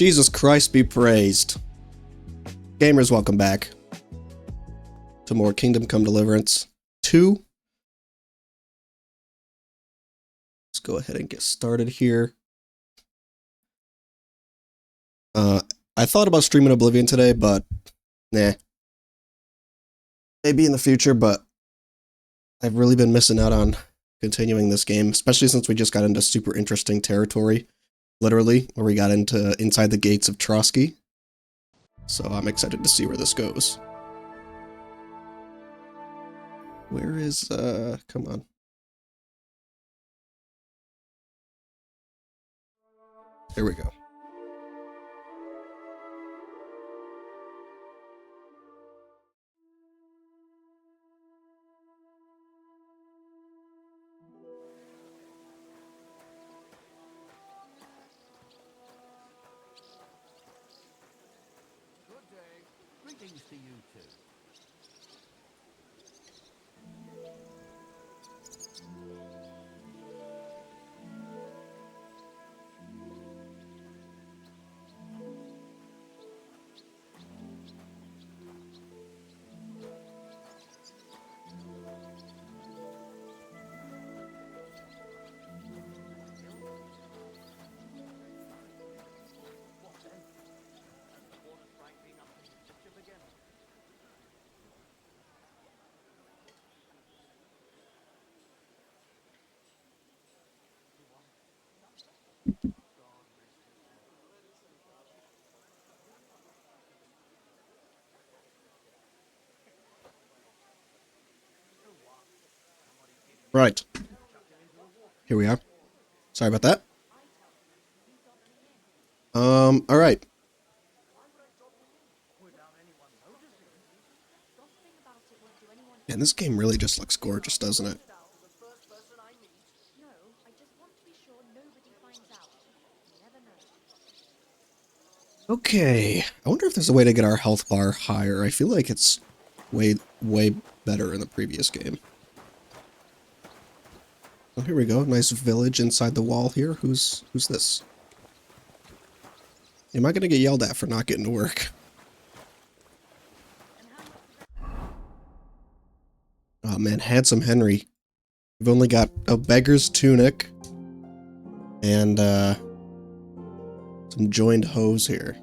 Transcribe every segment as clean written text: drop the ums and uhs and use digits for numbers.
Jesus Christ be praised. Gamers, welcome back to more Kingdom Come Deliverance 2. Let's go ahead and get started here. I thought about streaming Oblivion today, but nah. Maybe in the future, but I've really been missing out on continuing this game, especially since we just got into super interesting territory, literally, where we got into inside the gates of Trotsky. So I'm excited to see where this goes. Where is, come on. There we go. Greetings to you too. Right. Here we are. Sorry about that. Alright. And this game really just looks gorgeous, doesn't it? Okay. I wonder if there's a way to get our health bar higher. I feel like it's way better in the previous game. Oh, here we go. Nice village inside the wall here. Who's this? Am I gonna get yelled at for not getting to work? Oh man, Handsome Henry. We've only got a beggar's tunic and some joined hose here.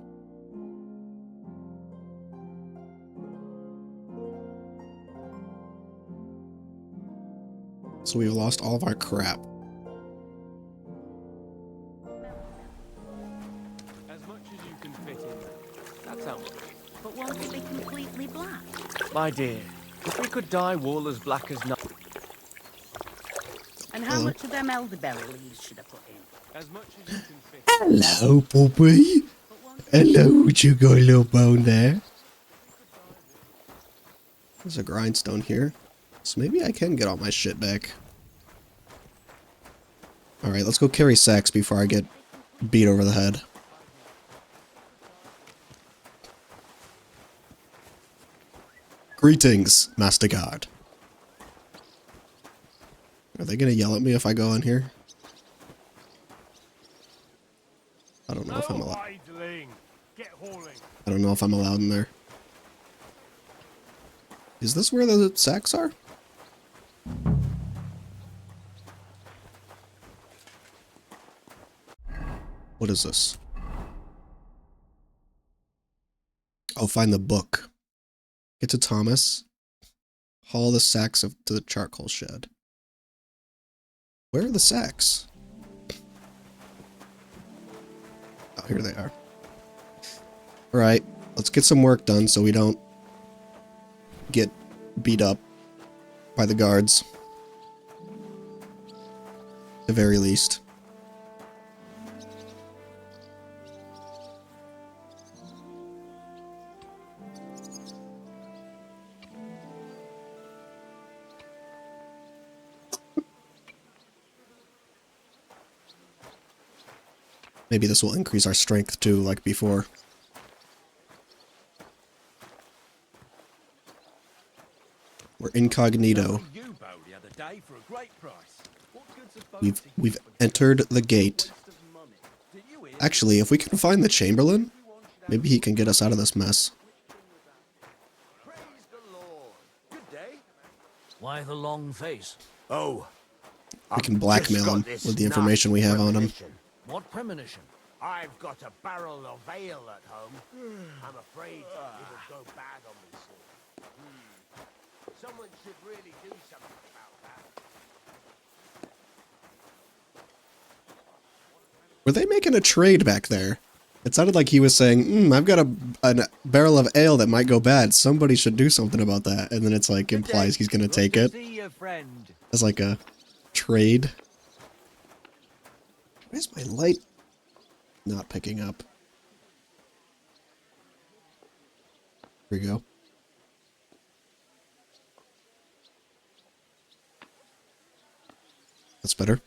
So we've lost all of our crap. As much as you can fit in. That's how much. But won't it be completely black? My dear, if we could dye wool as black as night. And how much of them elderberry leaves should I put in? As much as you can fit. Hello, Poppy. Hello, you got a little bone there. There's a grindstone here. So maybe I can get all my shit back. Alright, let's go carry sacks before I get beat over the head. Greetings, Master Guard. Are they gonna yell at me if I go in here? I don't know if I'm allowed. I don't know if I'm allowed in there. Is this where the sacks are? What is this? I'll find the book. Get to Thomas. Haul the sacks to the charcoal shed. Where are the sacks? Oh, here they are. Alright, let's get some work done so we don't get beat up by the guards. At the very least. Maybe this will increase our strength too, like before. We're incognito. We've entered the gate. Actually, if we can find the Chamberlain, maybe he can get us out of this mess. Praise the Lord. Good day. Why the long face? Oh, We can blackmail him with the information we have on him. What premonition? I've got a barrel of ale at home. I'm afraid it'll go bad on me soon. Someone should really do something about that. Were they making a trade back there? It sounded like he was saying, I've got a barrel of ale that might go bad. Somebody should do something about that. And then it's like implies he's going to take it See you, friend. as like a trade. Why is my light not picking up? Here we go. That's better.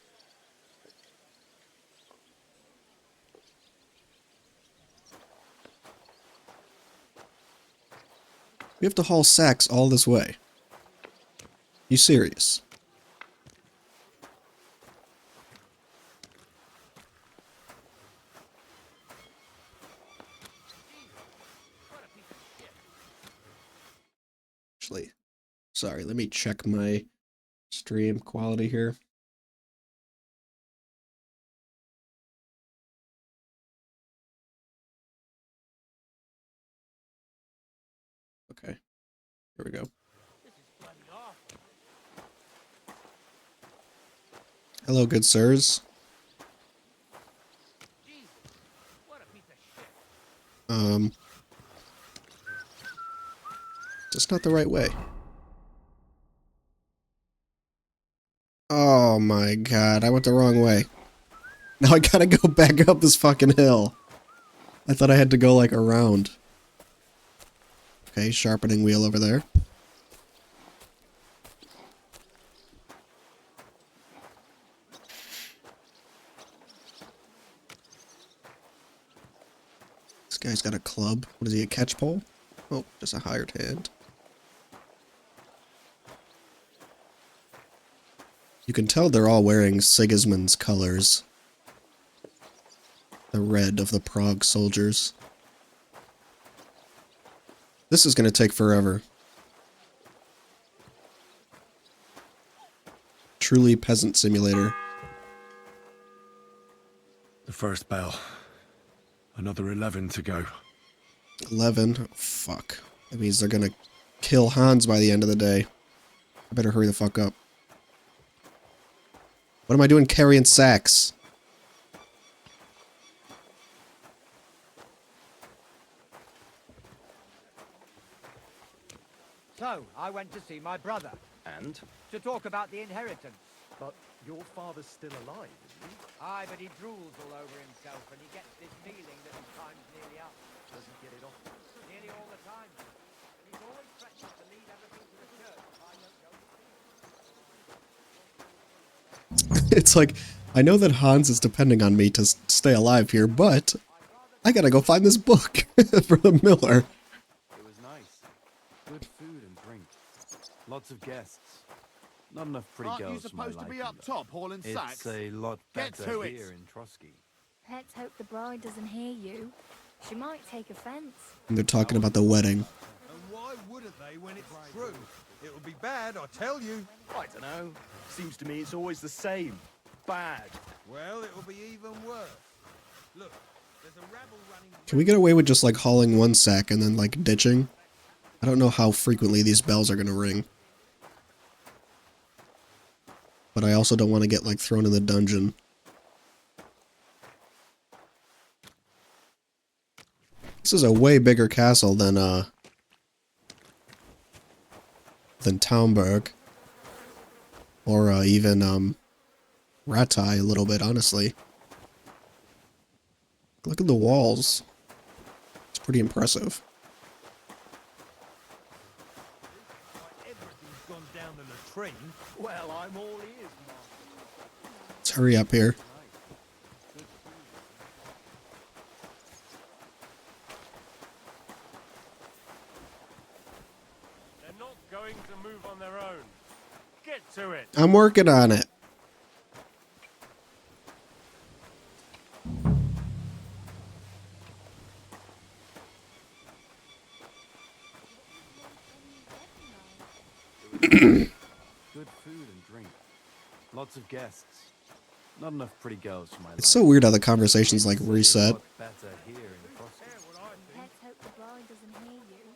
We have to haul sacks all this way. You serious? Actually, sorry, let me check my stream quality here. Okay, here we go. Hello, good sirs. That's not the right way. Oh my god, I went the wrong way. Now I gotta go back up this fucking hill. I thought I had to go like around. Okay, sharpening wheel over there. This guy's got a club. What is he, a catchpole? Oh, just a hired hand. You can tell they're all wearing Sigismund's colors. The red of the Prague soldiers. This is going to take forever. Truly peasant simulator. The first bell. Another 11 to go. 11? Oh, fuck. That means they're going to kill Hans by the end of the day. I better hurry the fuck up. What am I doing carrying sacks? So, I went to see my brother. And? To talk about the inheritance. But your father's still alive, isn't he? Aye, but he drools all over himself and he gets this feeling that his time's nearly up. Doesn't get it off. Nearly all the time. And he's always threatening to leave everything to the church if I don't go to see him. It's like, I know that Hans is depending on me to stay alive here, but I gotta go find this book for the miller. It was nice. Good food and drink. Lots of guests. Not enough pretty Aren't you girls for my supposed to be liking, up though. top hauling sacks? It's a lot Get better to it. here in Trotsky. Let's hope the bride doesn't hear you. She might take offense. And they're talking about the wedding. And why wouldn't they when it's true? It'll be bad, I tell you. I don't know. Seems to me it's always the same. Bad. Well, it'll be even worse. Look, there's a rabble running... Can we get away with just like hauling one sack and then like ditching? I don't know how frequently these bells are gonna ring. But I also don't want to get like thrown in the dungeon. This is a way bigger castle than Taumburg. Or even Ratai a little bit, honestly. Look at the walls. It's pretty impressive. Everything's gone down the latrine. Well, I'm all ears, Mark. Let's hurry up here. They're not going to move on their own. Get to it. I'm working on it. Lots of guests. Not enough pretty girls for my It's so weird how the conversation's like reset. Better here in Frosty. Let's hope the bride doesn't hear you.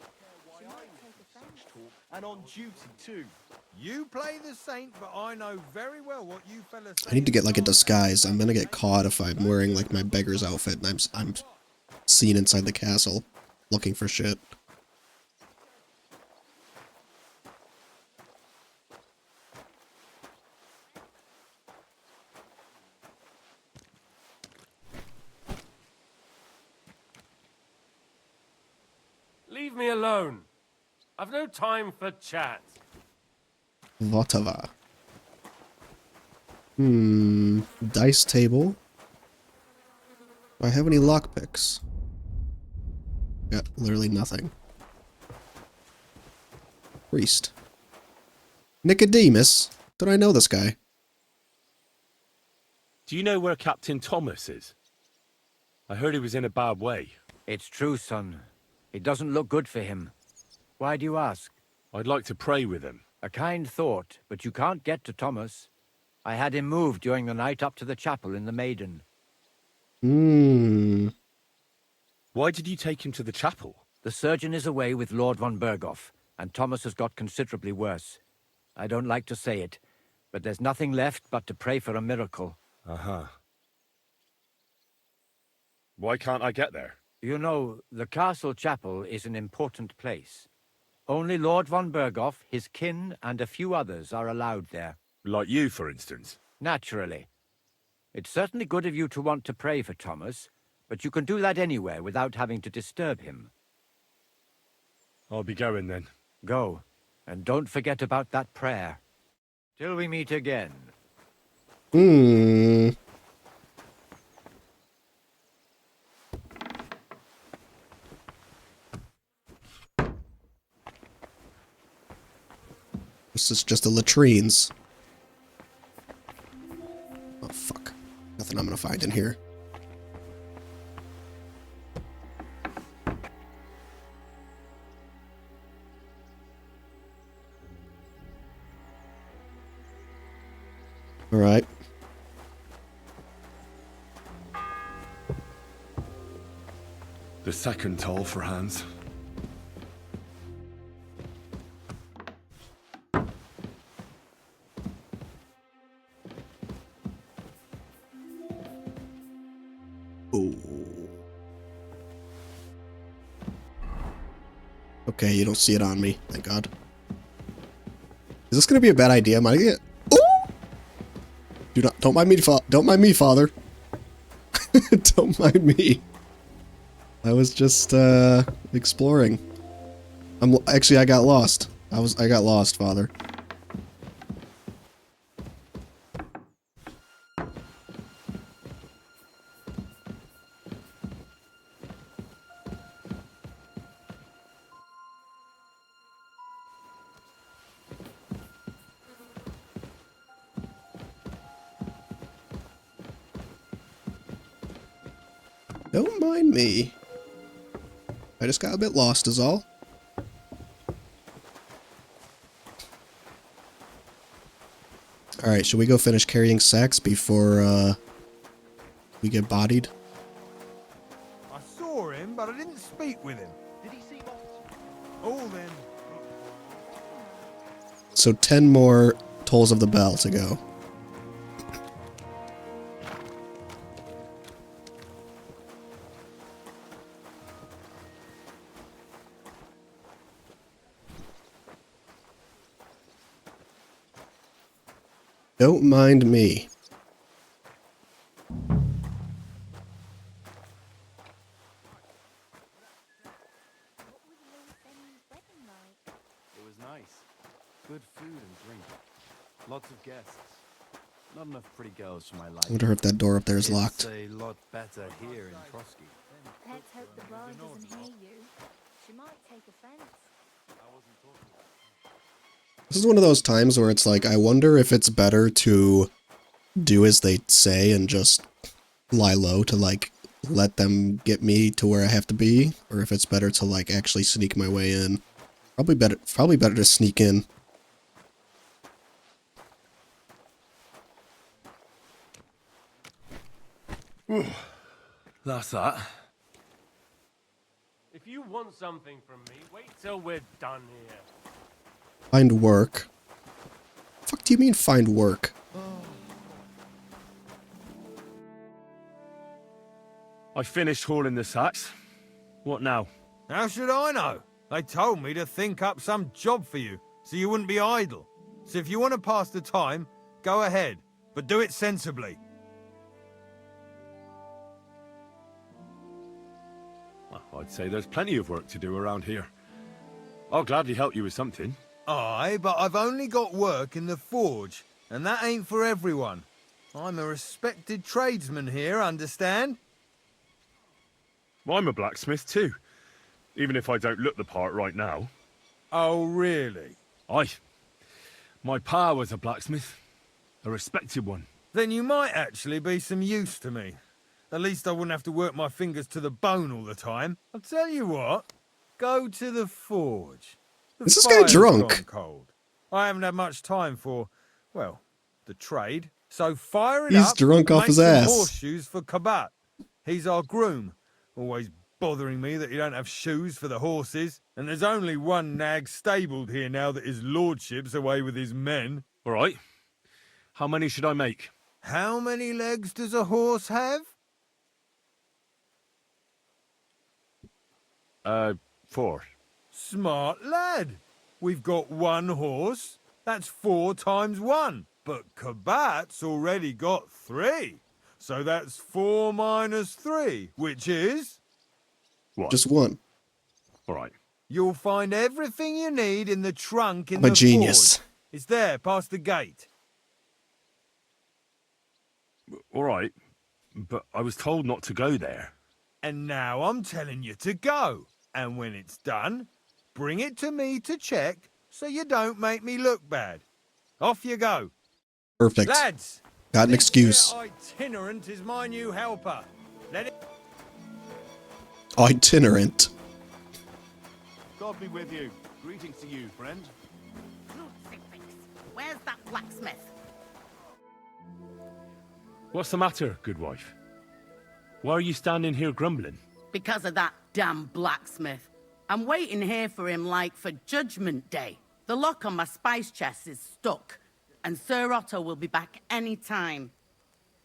She might take offense. And on duty too. You play the saint, but I know very well what you fellas say. I need to get like a in disguise. I'm gonna get caught if I'm wearing like my beggar's outfit and I'm seen inside the castle looking for shit. Leave me alone. I've no time for chat. Whatever. Dice table. Do I have any lockpicks? Got literally nothing. Priest. Nicodemus? Did I know this guy? Do you know where Captain Thomas is? I heard he was in a bad way. It's true, son. It doesn't look good for him. Why do you ask? I'd like to pray with him. A kind thought, but you can't get to Thomas. I had him moved during the night up to the chapel in the Maiden. Why did you take him to the chapel? The surgeon is away with Lord von Berghoff, and Thomas has got considerably worse. I don't like to say it, but there's nothing left but to pray for a miracle. Why can't I get there? You know, the castle chapel is an important place. Only Lord von Berghoff, his kin, and a few others are allowed there. Like you, for instance. Naturally. It's certainly good of you to want to pray for Thomas, but you can do that anywhere without having to disturb him. I'll be going then. Go, and don't forget about that prayer. Till we meet again. This is just the latrines. Oh, fuck. Nothing I'm gonna find in here. Alright. The second toll for Hans. Okay, you don't see it on me, thank God. Is this gonna be a bad idea? Am I gonna get... Ooh! Don't mind me, don't mind me, Father. Don't mind me. I was just exploring. Actually, I got lost. I got lost, Father. Don't mind me. I just got a bit lost is all. Alright, should we go finish carrying sacks before we get bodied? I saw him, but I didn't speak with him. Did he seem off? Oh, then. So 10 more tolls of the bell to go. Don't mind me. What was Lord Fenn's wedding like? It was nice. Good food and drink. Lots of guests. Not enough pretty girls for my I life. wonder if that door up there is locked. It's a lot better here in Frosty. Let's hope the bride doesn't hear you. She might take offense. This is one of those times where it's like, I wonder if it's better to do as they say and just lie low to like let them get me to where I have to be, or if it's better to like actually sneak my way in. Probably better to sneak in. That's that. If you want something from me, wait till we're done here. Find work. Fuck do you mean find work? I finished hauling the sacks. What now? How should I know? They told me to think up some job for you, so you wouldn't be idle. So if you want to pass the time, go ahead, but do it sensibly. Well, I'd say there's plenty of work to do around here. I'll gladly help you with something. Aye, but I've only got work in the forge, and that ain't for everyone. I'm a respected tradesman here, understand? I'm a blacksmith too, even if I don't look the part right now. Oh, really? Aye. My pa was a blacksmith, a respected one. Then you might actually be some use to me. At least I wouldn't have to work my fingers to the bone all the time. I'll tell you what, go to the forge. The Is this guy fire's drunk? gone cold. I haven't had much time for, well, the trade. So fire it He's up. drunk and off make his some ass. horseshoes for Kabat. He's our groom. Always bothering me that you don't have shoes for the horses. And there's only one nag stabled here now that his lordship's away with his men. All right. How many should I make? How many legs does a horse have? 4. Smart lad. We've got one horse. That's 4 times 1. But Kabat's already got 3. So that's 4 minus 3, which is... What? Just one. All right. You'll find everything you need in the trunk in I'm a the genius. forge. It's there, past the gate. All right. But I was told not to go there. And now I'm telling you to go. And when it's done, bring it to me to check so you don't make me look bad. Off you go. Perfect. Lads! Got an this excuse. here itinerant is my new helper. Let it... Itinerant. God be with you. Greetings to you, friend. Where's that blacksmith? What's the matter, good wife? Why are you standing here grumbling? Because of that damn blacksmith. I'm waiting here for him like for Judgment Day. The lock on my spice chest is stuck, and Sir Otto will be back any time.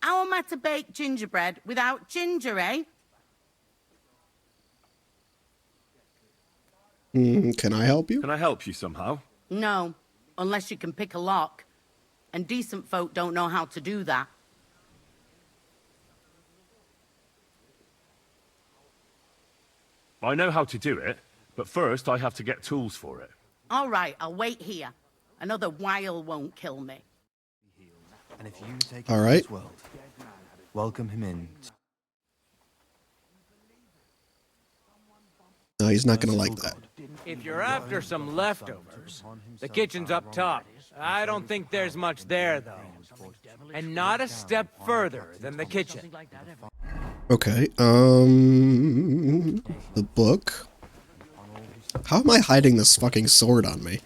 How am I to bake gingerbread without ginger, eh? Can I help you? Can I help you somehow? No, unless you can pick a lock. And decent folk don't know how to do that. I know how to do it, but first I have to get tools for it. All right, I'll wait here. Another while won't kill me. And if you take All him to right. this world, welcome him in. No, he's not gonna like that. If you're after some leftovers, the kitchen's up top. I don't think there's much there, though. And not a step further than the kitchen. Okay, the book? How am I hiding this fucking sword on me?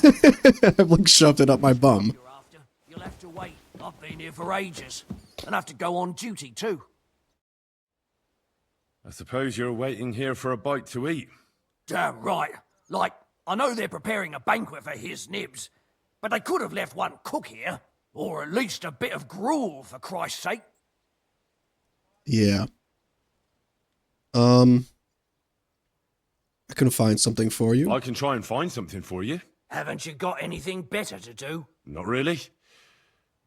I've like shoved it up my bum. You'll have to wait. I've been here for ages. And have to go on duty, too. I suppose you're waiting here for a bite to eat. Damn right. Like, I know they're preparing a banquet for his nibs, but they could have left one cook here. Or at least a bit of gruel, for Christ's sake. Yeah. I can find something for you. I can try and find something for you. Haven't you got anything better to do? Not really.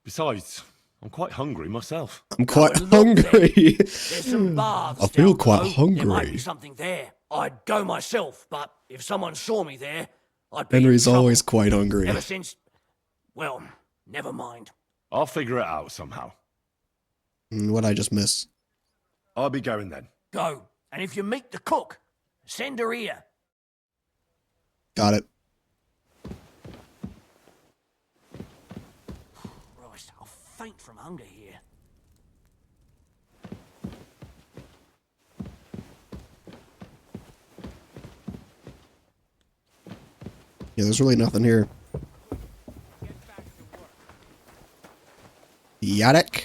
Besides, I'm quite hungry myself. I'm quite Look then. hungry. There's some baths I feel down quite below. There might be hungry. something there. I'd go myself, but if someone saw me there, I'd be in Henry's trouble. always quite hungry. Ever since... Well, never mind. I'll figure it out somehow. What'd I just miss? I'll be going then. Go. And if you meet the cook, send her here. Got it. Christ, I'll faint from hunger here. Yeah, there's really nothing here. Yadek.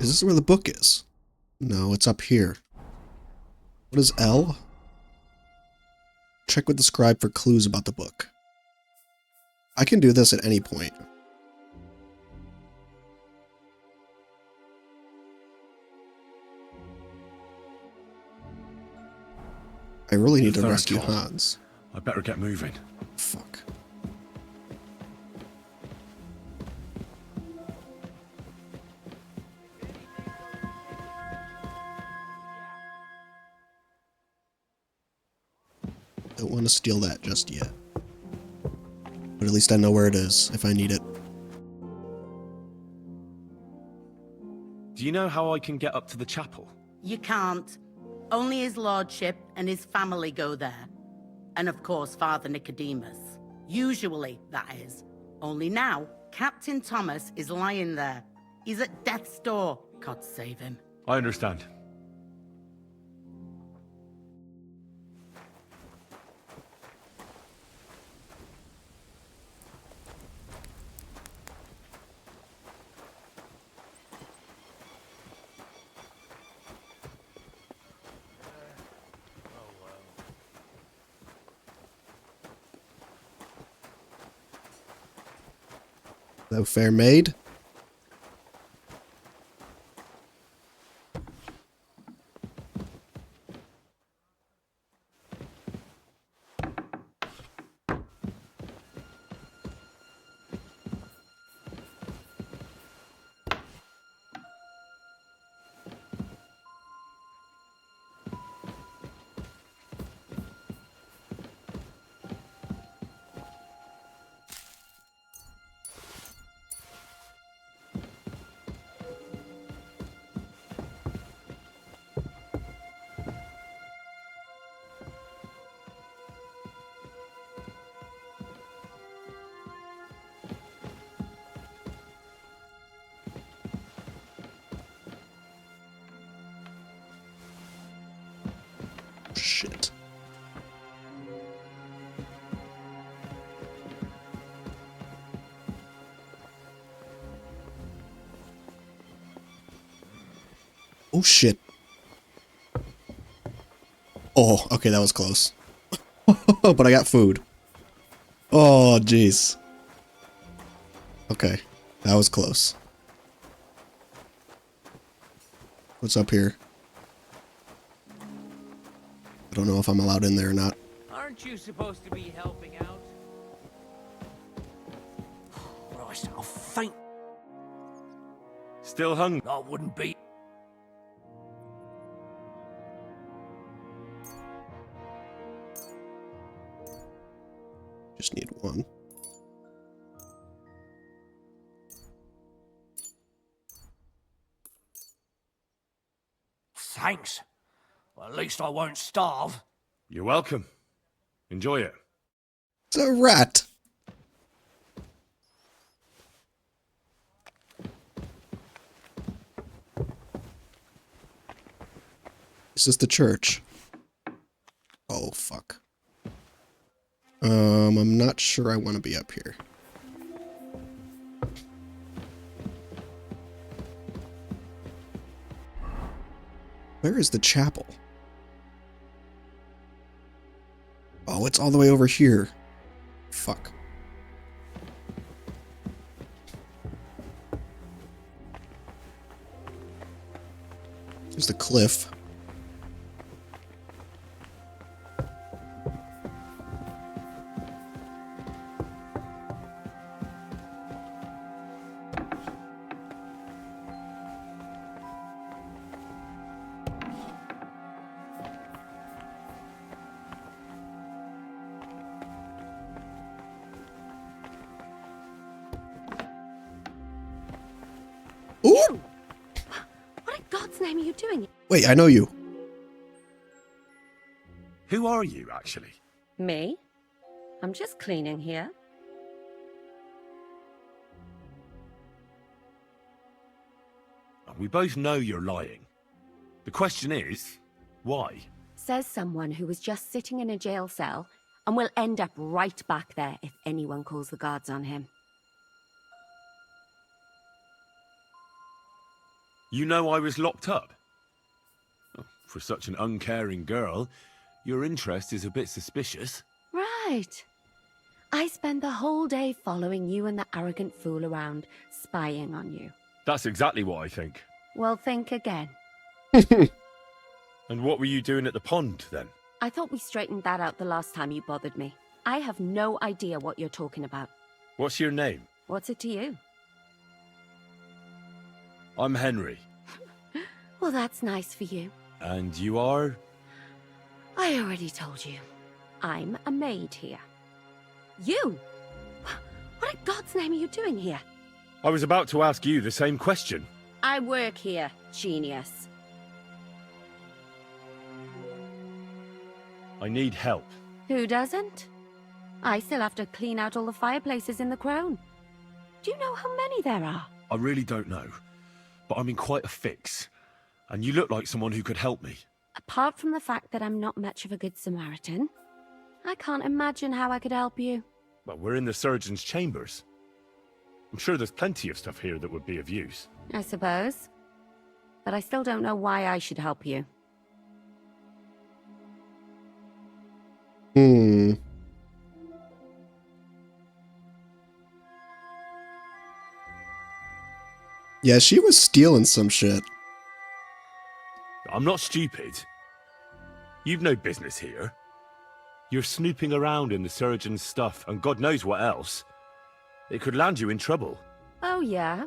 Is this where the book is? No, it's up here. What is L? Check with the scribe for clues about the book. I can do this at any point. I really need to rescue Hans. I better get moving. Fuck. Don't want to steal that just yet. But at least I know where it is if I need it. Do you know how I can get up to the chapel? You can't. Only his lordship and his family go there. And of course, Father Nicodemus. Usually, that is. Only now, Captain Thomas is lying there. He's at death's door. God save him. I understand. No fair maid. Shit. Oh shit. Oh, okay, that was close. But I got food. Oh, jeez. Okay, that was close. What's up here? I don't know if I'm allowed in there or not. Aren't you supposed to be helping out? Christ, I'll faint. Still hungry? I wouldn't be. Just need one. Thanks. Well, at least I won't starve. You're welcome. Enjoy it. It's a rat. This is the church. Oh, fuck. I'm not sure I want to be up here. Where is the chapel? Oh, it's all the way over here. Fuck. There's the cliff. Ooh! What in God's name are you doing? Wait, I know you. Who are you, actually? Me? I'm just cleaning here. We both know you're lying. The question is, why? Says someone who was just sitting in a jail cell and will end up right back there if anyone calls the guards on him. You know I was locked up? Oh, for such an uncaring girl, your interest is a bit suspicious. Right. I spend the whole day following you and the arrogant fool around, spying on you. That's exactly what I think. Well, think again. And what were you doing at the pond, then? I thought we straightened that out the last time you bothered me. I have no idea what you're talking about. What's your name? What's it to you? I'm Henry. Well, that's nice for you. And you are? I already told you. I'm a maid here. You? What in God's name are you doing here? I was about to ask you the same question. I work here, genius. I need help. Who doesn't? I still have to clean out all the fireplaces in the Crown. Do you know how many there are? I really don't know, but I'm in quite a fix. And you look like someone who could help me. Apart from the fact that I'm not much of a good Samaritan, I can't imagine how I could help you. Well, we're in the surgeon's chambers. I'm sure there's plenty of stuff here that would be of use. I suppose. But I still don't know why I should help you. Yeah, she was stealing some shit. I'm not stupid. You've no business here. You're snooping around in the surgeon's stuff and God knows what else. It could land you in trouble. Oh, yeah?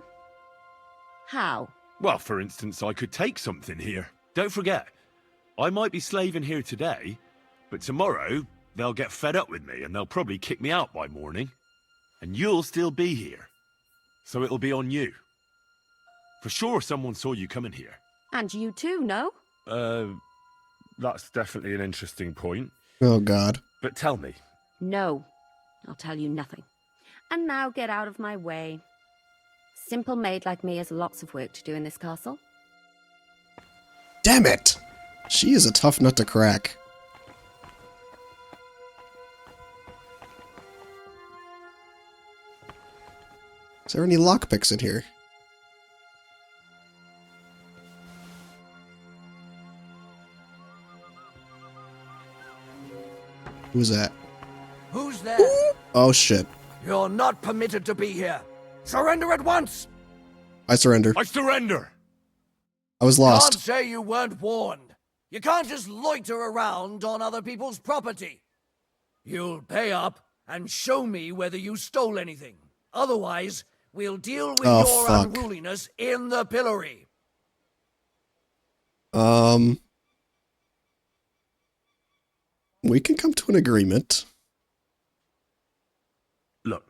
How? Well, for instance, I could take something here. Don't forget, I might be slaving here today, but tomorrow they'll get fed up with me and they'll probably kick me out by morning. And you'll still be here. So it'll be on you. For sure someone saw you coming here. And you too, no? That's definitely an interesting point. Oh, God. But tell me. No. I'll tell you nothing. And now get out of my way. Simple maid like me has lots of work to do in this castle. Damn it! She is a tough nut to crack. Is there any lockpicks in here? Who's that? Who's there? Oh, shit. You're not permitted to be here. Surrender at once! I surrender. I surrender! I was Can't lost. say you weren't warned. You can't just loiter around on other people's property. You'll pay up and show me whether you stole anything. Otherwise, we'll deal with your fuck. unruliness in the pillory. We can come to an agreement. Look,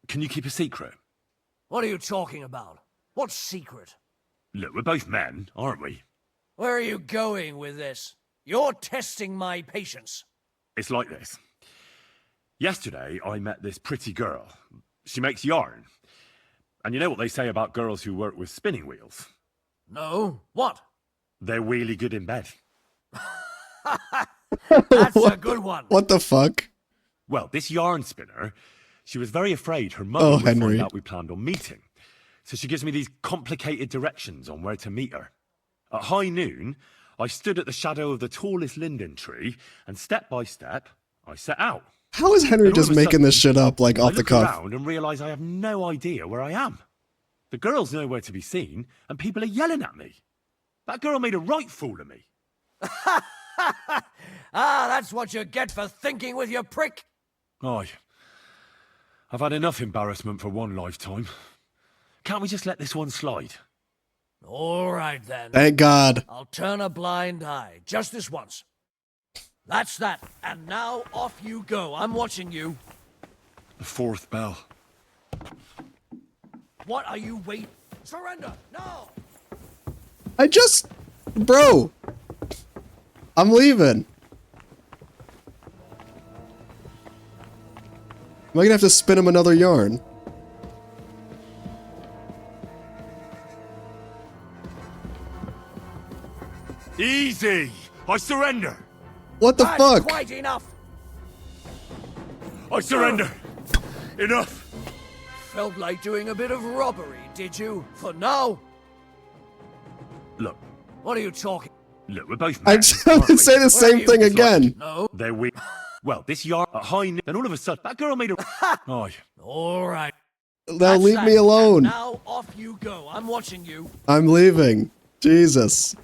can you keep a secret? What are you talking about? What secret? Look, we're both men, aren't we? Where are you going with this? You're testing my patience. It's like this. Yesterday, I met this pretty girl. She makes yarn. And you know what they say about girls who work with spinning wheels? No? What? They're really good in bed. That's a good one. What the fuck? Well, this yarn spinner, she was very afraid her mother Oh, would Henry. find out we planned on meeting. So she gives me these complicated directions on where to meet her. At high noon, I stood at the shadow of the tallest linden tree, and step by step, I set out. How is Henry And all just of a making sudden, this shit up, like, I off the look cuff? around and realise I have no idea where I am. The girl's nowhere to be seen, and people are yelling at me. That girl made a right fool of me. That's what you get for thinking with your prick. Aye. I've had enough embarrassment for one lifetime. Can't we just let this one slide? All right, then. Thank God. I'll turn a blind eye, just this once. That's that. And now off you go. I'm watching you. The fourth bell. What are you waiting? Surrender, now! I just... Bro! I'm leaving. Am I gonna have to spin him another yarn? Easy! I surrender! What the That's fuck? quite enough. I surrender! Enough! Felt like doing a bit of robbery, did you? For now? Look, What are you talking? look, we're both I men, just aren't we? say the same thing again. No. There we... Well, this yard at high noon, then all of a sudden, that girl made a... Oh, All right. Now That's leave that. me alone. Now off you go. I'm watching you. I'm leaving. Jesus.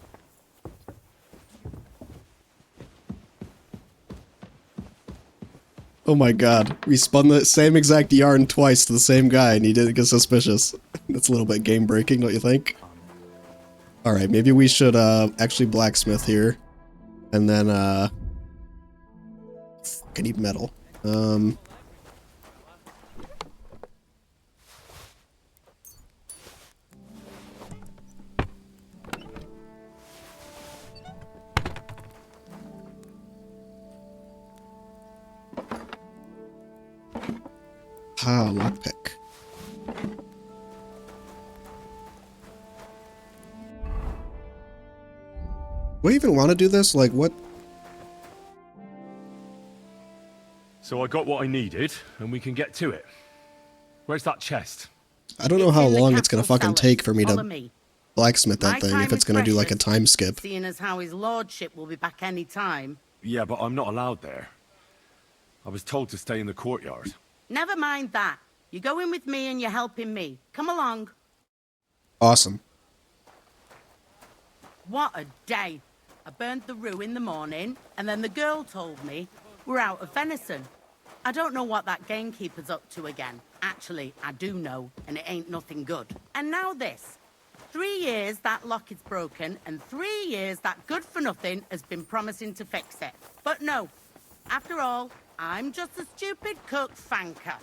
Oh my god. We spun the same exact yarn twice to the same guy and he didn't get suspicious. That's a little bit game breaking, don't you think? Alright, maybe we should actually blacksmith here. And then I need metal. Lockpick. Do I even want to do this? Like, what? So I got what I needed, and we can get to it. Where's that chest? I don't know how in the long it's gonna castle fucking cellar. take for me Follow to me. blacksmith My that thing, time if it's is gonna do like a precious, time skip. Seeing as how his lordship will be back any time. Yeah, but I'm not allowed there. I was told to stay in the courtyard. Never mind that. You're going with me and you're helping me. Come along. Awesome. What a day. I burnt the rue in the morning, and then the girl told me we're out of venison. I don't know what that gamekeeper's up to again. Actually, I do know, and it ain't nothing good. And now this. 3 years that lock is broken, and 3 years that good-for-nothing has been promising to fix it. But no. After all, I'm just a stupid cook fanker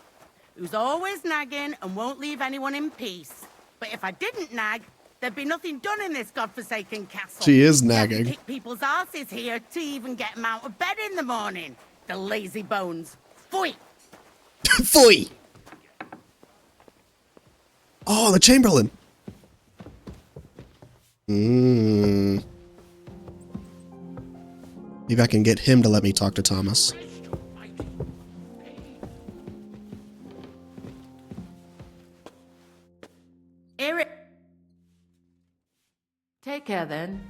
who's always nagging and won't leave anyone in peace. But if I didn't nag, there'd be nothing done in this godforsaken castle. She is You have to nagging. kick people's asses here to even get them out of bed in the morning. The lazy bones. Pfui! Fui! Oh, the Chamberlain! Maybe I can get him to let me talk to Thomas. Eric. Take care then.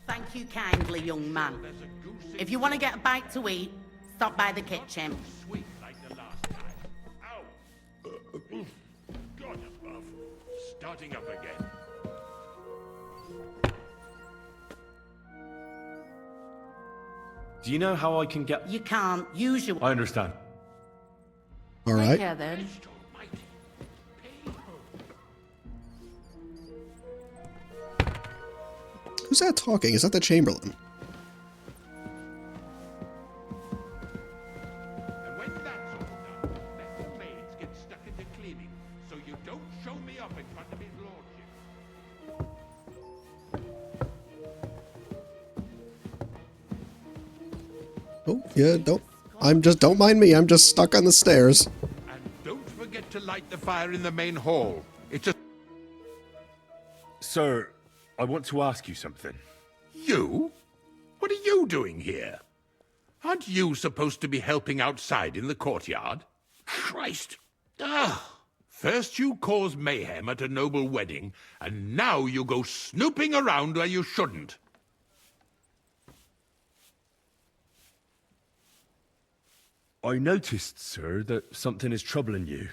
Thank you kindly, young man. If you want to get a bite to eat, stop by the kitchen. God above. Starting up again. Do you know how I can get... You can't. Use your... I understand. All Take right. care then. Who's that talking? Is that the Chamberlain? And when that's all done, let the maids get stuck into cleaning, so you don't show me up in front of his lordship. Oh, yeah, don't mind me. I'm just stuck on the stairs. And don't forget to light the fire in the main hall. It's a... Sir, I want to ask you something. You? What are you doing here? Aren't you supposed to be helping outside in the courtyard? Christ! First you cause mayhem at a noble wedding, and now you go snooping around where you shouldn't. I noticed, sir, that something is troubling you.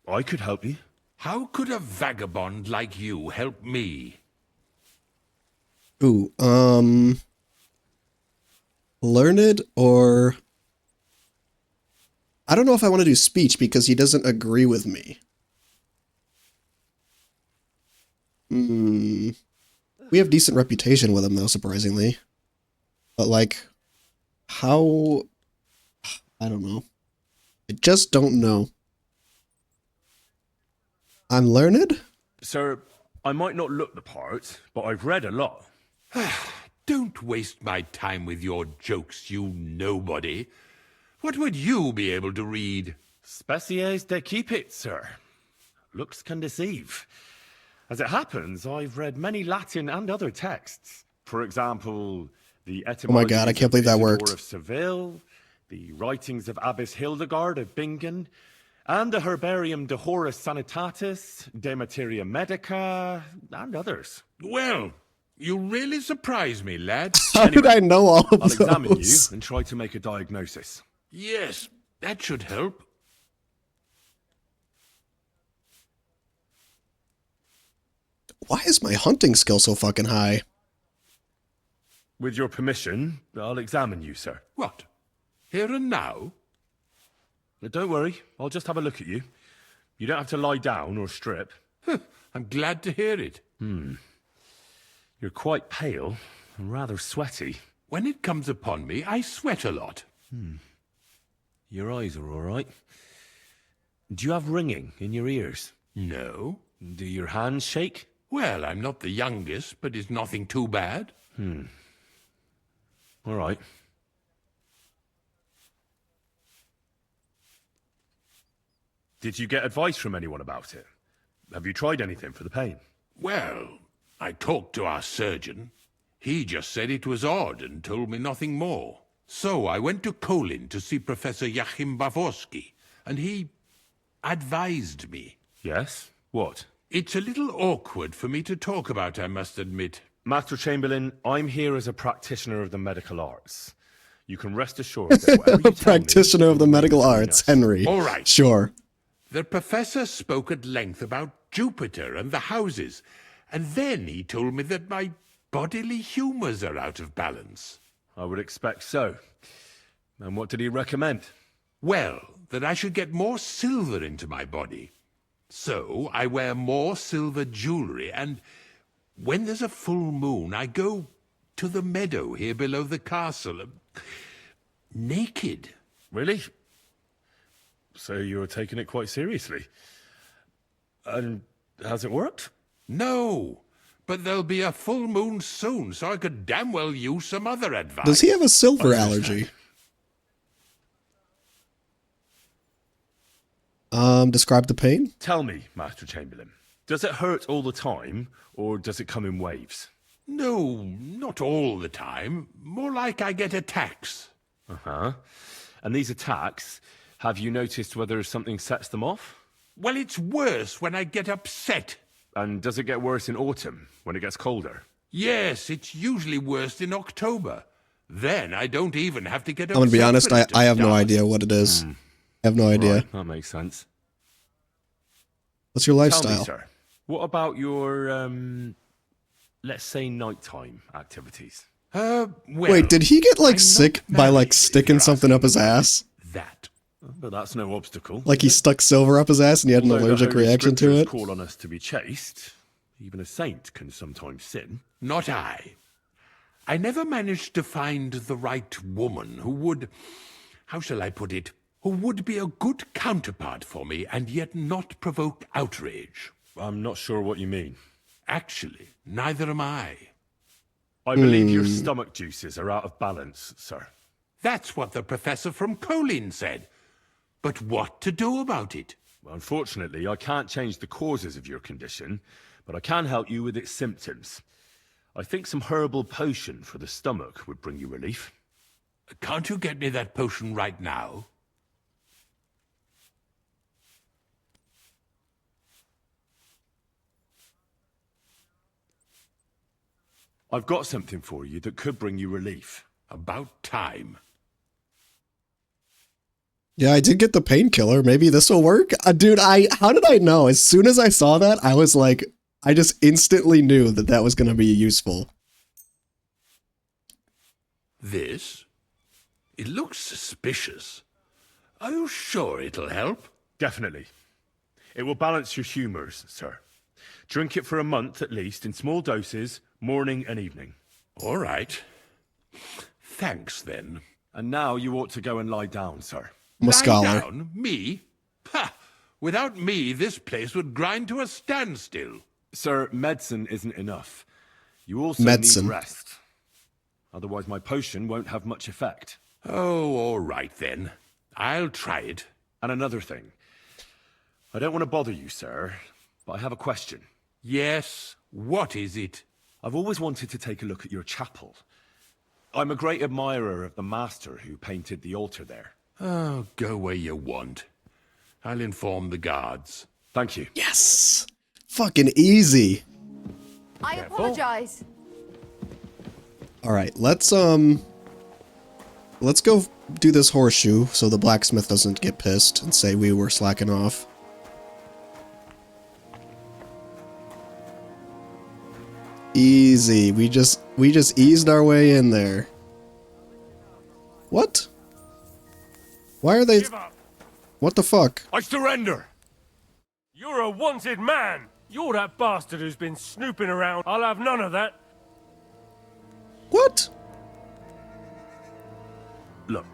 I could help you. How could a vagabond like you help me? Ooh, learned or... I don't know if I want to do speech because he doesn't agree with me. We have decent reputation with him though, surprisingly. But like, how... I don't know. I just don't know. I'm learned? Sir, I might not look the part, but I've read a lot. Don't waste my time with your jokes, you nobody. What would you be able to read? Species de keep it, sir. Looks can deceive. As it happens, I've read many Latin and other texts. For example, the etymologies God, I can't believe that of Isidore worked. of Seville, the writings of Abbess Hildegard of Bingen, and the Herbarium de Horis Sanitatis, De Materia Medica, and others. Well, you really surprise me, lad. How did I know all of I'll examine you those? and try to make a diagnosis. Yes, that should help. Why is my hunting skill so fucking high? With your permission, I'll examine you, sir. What? Here and now? Don't worry, I'll just have a look at you. You don't have to lie down or strip. I'm glad to hear it. You're quite pale and rather sweaty. When it comes upon me, I sweat a lot. Your eyes are all right. Do you have ringing in your ears? No. Do your hands shake? Well, I'm not the youngest, but it's nothing too bad. All right. Did you get advice from anyone about it? Have you tried anything for the pain? Well, I talked to our surgeon. He just said it was odd and told me nothing more. So I went to Kolin to see Professor Joachim Bavorsky, and he advised me. Yes? What? It's a little awkward for me to talk about, I must admit. Master Chamberlain, I'm here as a practitioner of the medical arts. You can rest assured that whatever you A practitioner of the medical arts, Henry. All right. Sure. The professor spoke at length about Jupiter and the houses, and then he told me that my bodily humours are out of balance. I would expect so. And what did he recommend? Well, that I should get more silver into my body. So I wear more silver jewellery, and when there's a full moon, I go to the meadow here below the castle, naked. Really? So you're taking it quite seriously. And has it worked? No, but there'll be a full moon soon, so I could damn well use some other advice. Does he have a silver allergy? Describe the pain? Tell me, Master Chamberlain, does it hurt all the time, or does it come in waves? No, not all the time. More like I get attacks. Uh-huh. And these attacks, have you noticed whether something sets them off? Well, it's worse when I get upset. And does it get worse in autumn, when it gets colder? Yes, it's usually worse in October. Then I don't even have to get upset. I'm gonna be honest, for it to I have no start. idea what it is. I have no idea. Right, that makes sense. What's your lifestyle? Tell me, sir, what about your, let's say, nighttime activities? Well, Wait, did he get like sick by like sticking something up his ass? That. But that's no obstacle. Like he stuck silver up his ass and he had an Although the allergic Holy reaction to Scriptures it? call on us to be chaste. Even a saint can sometimes sin. Not I. I never managed to find the right woman who would, how shall I put it, who would be a good counterpart for me and yet not provoke outrage. I'm not sure what you mean. Actually, neither am I. I believe your stomach juices are out of balance, sir. That's what the professor from Kolin said. But what to do about it? Well, unfortunately, I can't change the causes of your condition, but I can help you with its symptoms. I think some herbal potion for the stomach would bring you relief. Can't you get me that potion right now? I've got something for you that could bring you relief. About time. Yeah, I did get the painkiller. Maybe this will work. Dude, how did I know? As soon as I saw that, I was like, I just instantly knew that that was going to be useful. This? It looks suspicious. Are you sure it'll help? Definitely. It will balance your humours, sir. Drink it for a month at least, in small doses, morning and evening. All right. Thanks, then. And now you ought to go and lie down, sir. I'm a scholar. Lie down? Me? Ha! Without me, this place would grind to a standstill. Sir, medicine isn't enough. You also Medicine. need rest. Otherwise my potion won't have much effect. Oh, all right then. I'll try it. And another thing. I don't want to bother you, sir, but I have a question. Yes, what is it? I've always wanted to take a look at your chapel. I'm a great admirer of the master who painted the altar there. Oh, go where you want. I'll inform the guards. Thank you. Yes! Fucking easy. I apologize. Alright, let's go do this horseshoe so the blacksmith doesn't get pissed and say we were slacking off. Easy. We just eased our way in there. What? Why are they... What the fuck? I surrender! You're a wanted man! You're that bastard who's been snooping around. I'll have none of that. What? Look.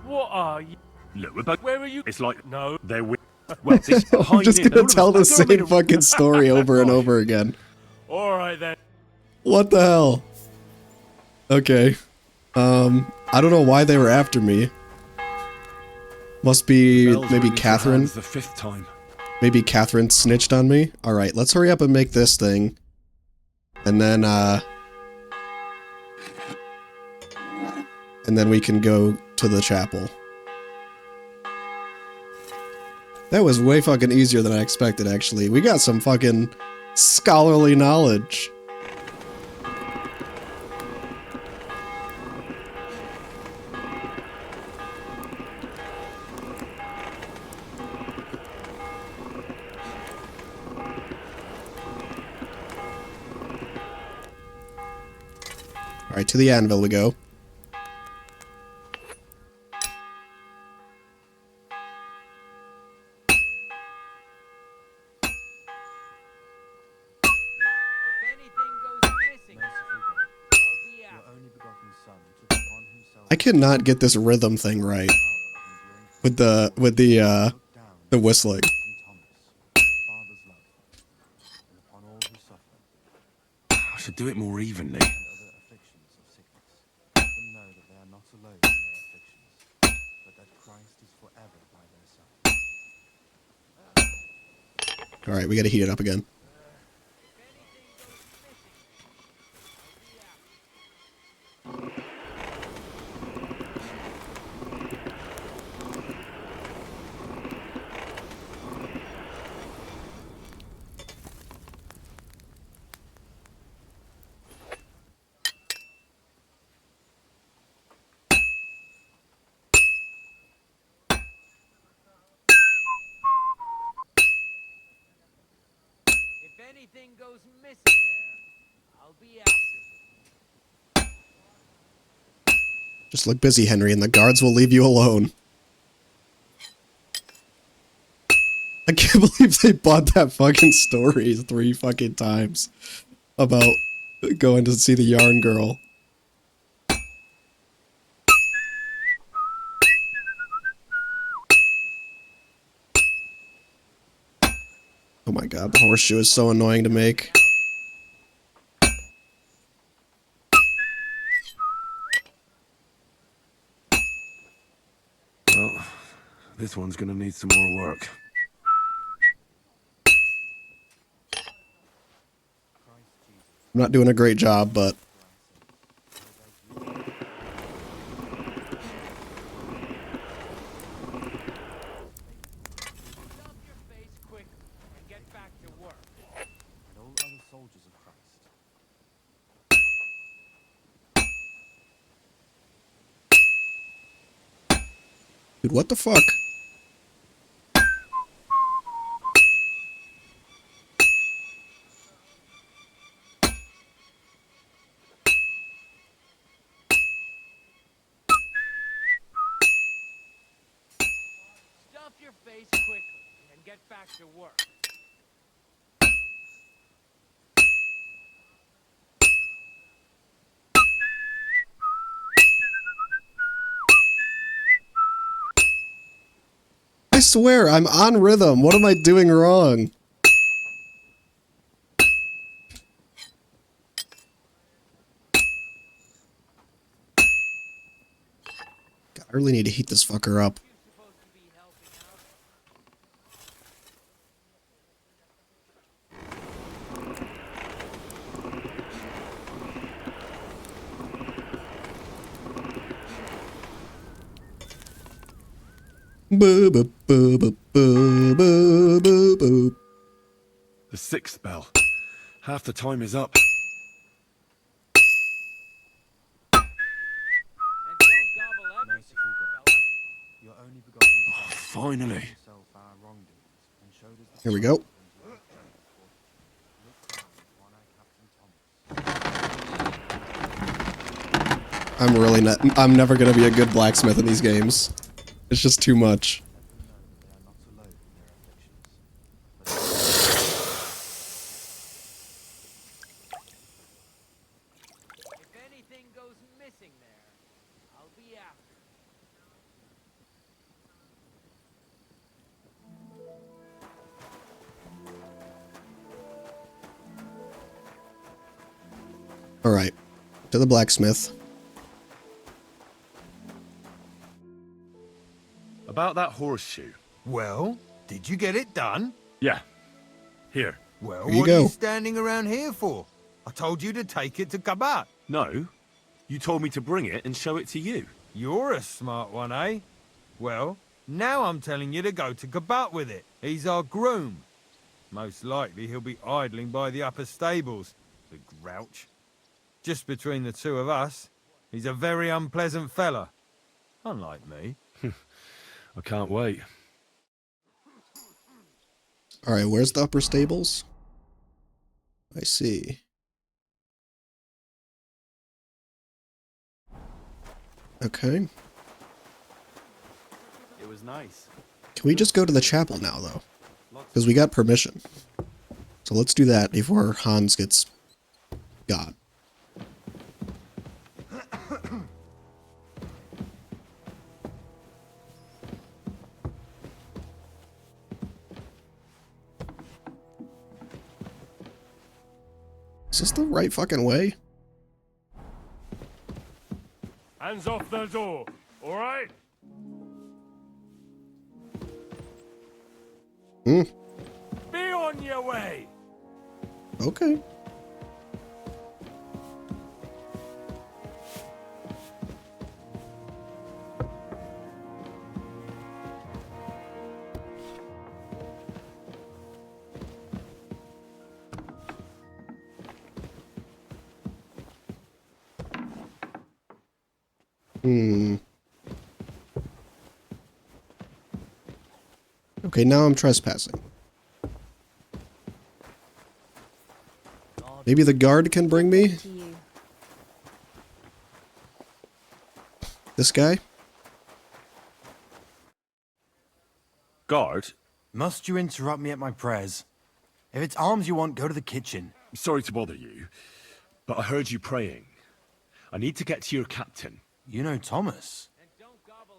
What are you? Look, we're both... Where are you? It's like... No. They're with... Well, this I'm just gonna tell the same fucking story over and over again. Alright then. What the hell? Okay. I don't know why they were after me. Must be maybe Catherine. The 5th time. Maybe Catherine snitched on me. Alright, let's hurry up and make this thing. And then we can go to the chapel. That was way fucking easier than I expected, actually. We got some fucking scholarly knowledge. Alright, to the anvil we go. I cannot get this rhythm thing right. With the whistling. I should do it more evenly. Alright, we gotta heat it up again. Anything goes missing there, I'll be after you. Just look busy, Henry, and the guards will leave you alone. I can't believe they bought that fucking story 3 fucking times about going to see the yarn girl. Oh my god, the horseshoe is so annoying to make. Well, this one's gonna need some more work. I'm not doing a great job, but... Dude, what the fuck? Stuff your face quickly and get back to work. I swear, I'm on rhythm. What am I doing wrong? God, I really need to heat this fucker up. Boo, boo, boo, boo, boo, boo, boo, boo. The 6th bell. Half the time is up. Oh, finally. Here we go. I'm never gonna be a good blacksmith in these games. It's just too much. Alright. To the blacksmith. About that horseshoe. Well, did you get it done? Yeah. Here. Well, Here you what go. are you standing around here for? I told you to take it to Kabat. No. You told me to bring it and show it to you. You're a smart one, eh? Well, now I'm telling you to go to Kabat with it. He's our groom. Most likely he'll be idling by the upper stables. The grouch. Just between the two of us, he's a very unpleasant fella. Unlike me. I can't wait. Alright, where's the upper stables? I see. Okay. It was nice. Can we just go to the chapel now, though? Because we got permission. So let's do that before Hans gets got. Is this the right fucking way? Hands off the door, alright? Hmm. Be on your way! Okay. Okay, now I'm trespassing. Maybe the guard can bring me? This guy? Guard? Must you interrupt me at my prayers? If it's alms you want, go to the kitchen. Sorry to bother you, but I heard you praying. I need to get to your captain. You know Thomas?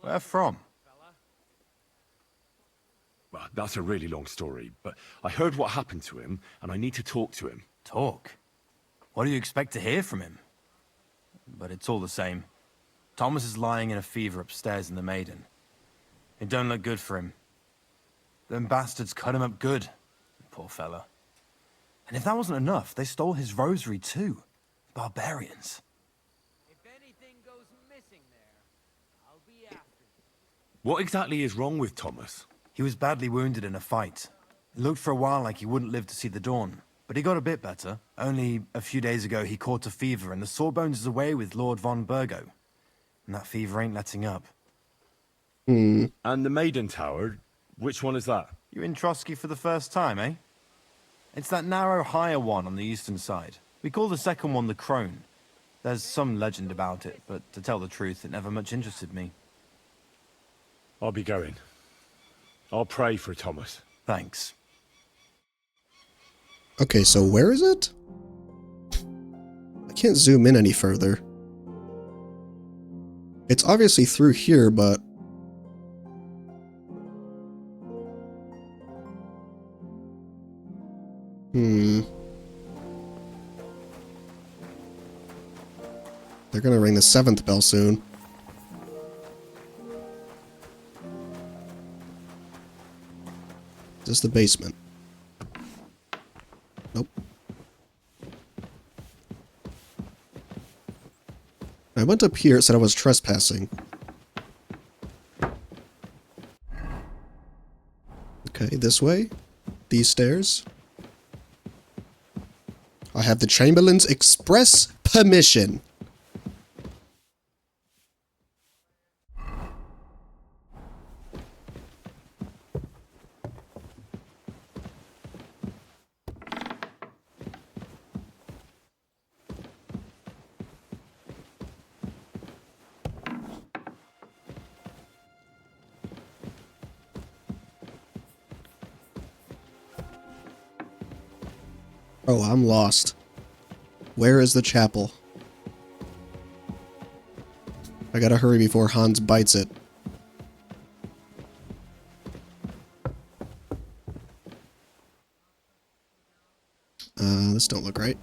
Where from? Well, that's a really long story, but I heard what happened to him, and I need to talk to him. Talk? What do you expect to hear from him? But it's all the same. Thomas is lying in a fever upstairs in the Maiden. It don't look good for him. Them bastards cut him up good. Poor fella. And if that wasn't enough, they stole his rosary too. Barbarians. What exactly is wrong with Thomas? He was badly wounded in a fight. It looked for a while like he wouldn't live to see the dawn. But he got a bit better. Only a few days ago he caught a fever and the Sawbones is away with Lord von Burgo. And that fever ain't letting up. And the Maiden Tower, which one is that? You're in Trotsky for the first time, eh? It's that narrow, higher one on the eastern side. We call the second one the Crone. There's some legend about it, but to tell the truth, it never much interested me. I'll be going. I'll pray for Thomas. Thanks. Okay, so where is it? I can't zoom in any further. It's obviously through here, but... They're gonna ring the 7th bell soon. Is this the basement? Nope. I went up here, it said I was trespassing. Okay, this way. These stairs. I have the Chamberlain's express permission. Oh, I'm lost. Where is the chapel? I gotta hurry before Hans bites it. This don't look right.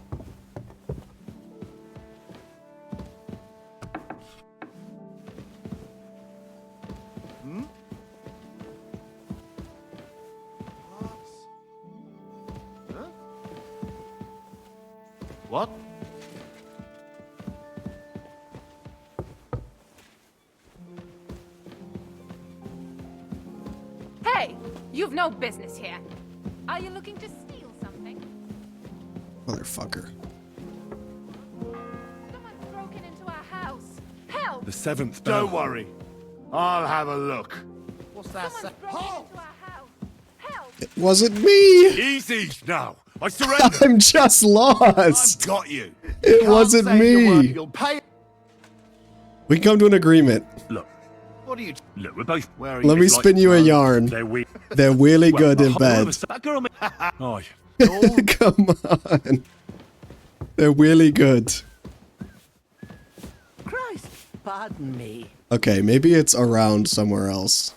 What? Hey! You've no business here. Are you looking to steal something? Motherfucker. Someone's broken into our house. Help! The seventh bell. Don't worry. I'll have a look. What's that? Someone's broken into our house. Help! It wasn't me! Easy now. I surrender. I'm just lost! I've got you. It wasn't me! You'll pay. We can come to an agreement. Look. What are you? Look, we're both. Where are Let me spin you a yarn. They're weird. They're really good in bed. That girl. Oh, Come on. They're really good. Christ, pardon me. Okay, maybe it's around somewhere else.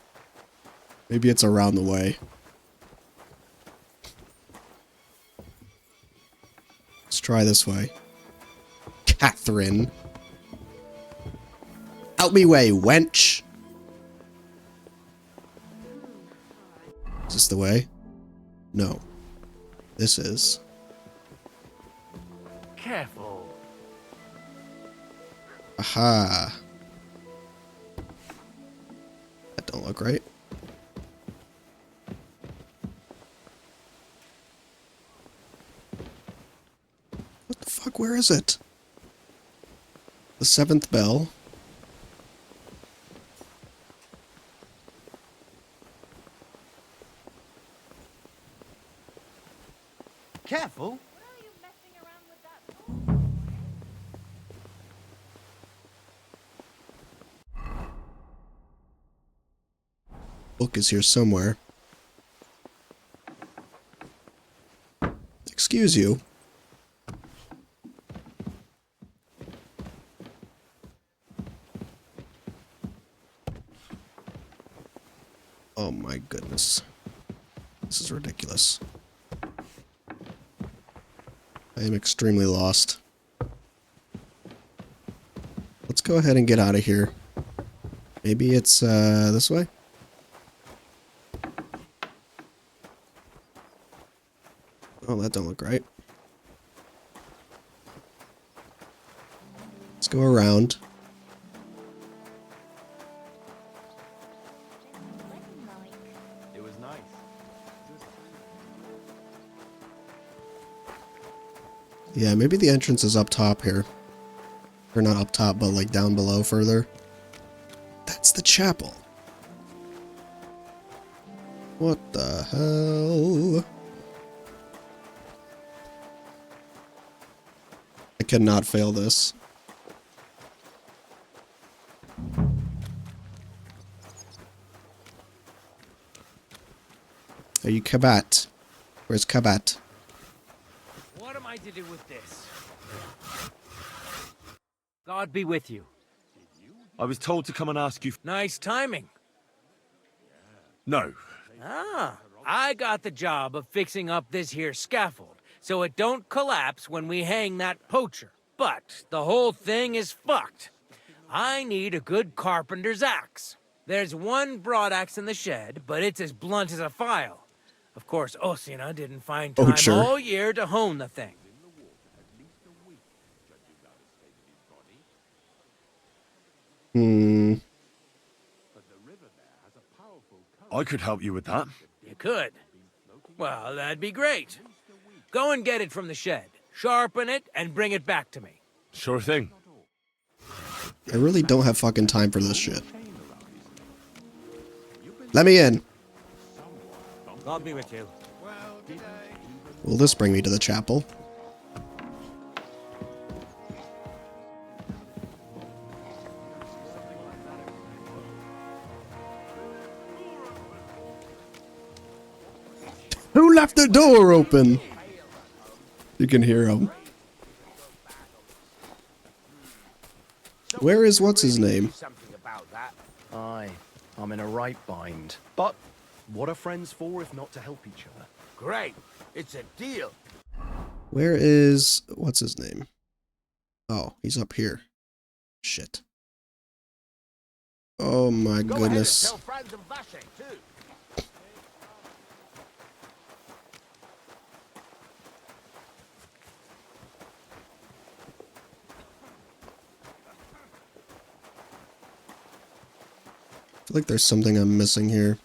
Maybe it's around the way. Let's try this way. Catherine. Out me way, wench. Is this the way? No. This is. Careful. Aha. That don't look right. What the fuck? Where is it? The seventh bell. Careful. Book is here somewhere. Excuse you. Oh my goodness. This is ridiculous. I am extremely lost. Let's go ahead and get out of here. Maybe it's this way? Oh, that don't look right. Let's go around. It was nice. Yeah, maybe the entrance is up top here. Or not up top, but like down below further. That's the chapel. What the hell? I cannot fail this. Are you Kabat? Where's Kabat? What am I to do with this? God be with you. I was told to come and ask you. Nice timing. No. Ah, I got the job of fixing up this here scaffold, so it don't collapse when we hang that poacher. But the whole thing is fucked. I need a good carpenter's axe. There's one broadaxe in the shed, but it's as blunt as a file. Of course, Osina didn't find time all year to hone the thing. I could help you with that. You could. Well, that'd be great. Go and get it from the shed. Sharpen it and bring it back to me. Sure thing. I really don't have fucking time for this shit. Let me in. God be with you. Will this bring me to the chapel? Who left the door open? You can hear him. Where is what's his name? Aye, I'm in a right bind. But what are friends for if not to help each other? Great. It's a deal. Where is what's his name? Oh, he's up here. Shit. Oh my goodness. I feel like there's something I'm missing here.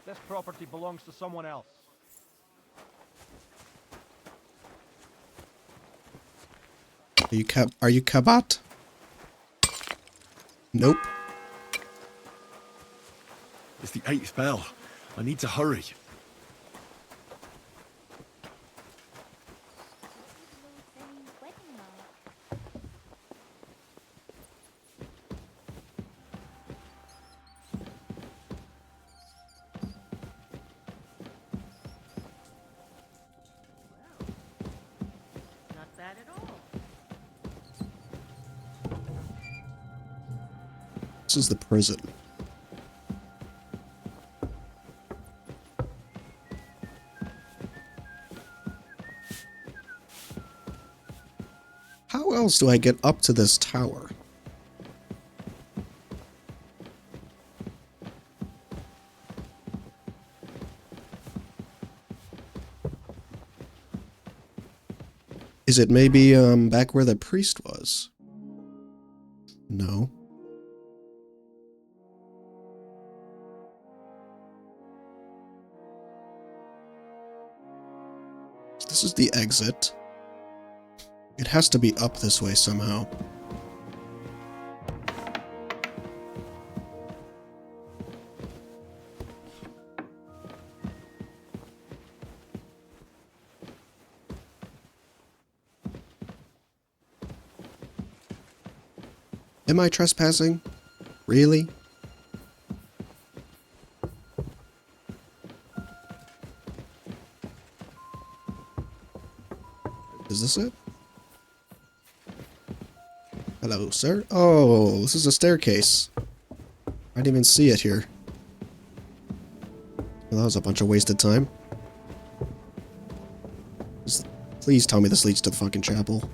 This property belongs to someone else. Are you Kabat? Nope. It's the 8th bell. I need to hurry. Not bad at all. This is the prison. How else do I get up to this tower? Is it maybe back where the priest was? No. This is the exit. It has to be up this way somehow. Am I trespassing? Really? Is this it? Hello, sir. Oh, this is a staircase. I didn't even see it here. Well, that was a bunch of wasted time. Please tell me this leads to the fucking chapel.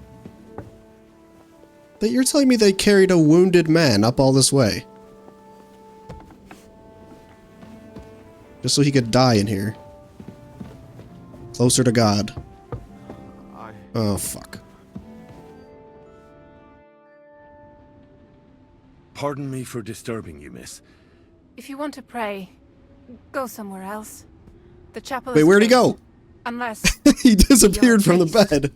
That you're telling me they carried a wounded man up all this way? Just so he could die in here. Closer to God. Oh, fuck. Pardon me for disturbing you, miss. If you want to pray, go somewhere else. The chapel Wait, is where'd he closed, go? Unless He disappeared you're from a the priest, bed.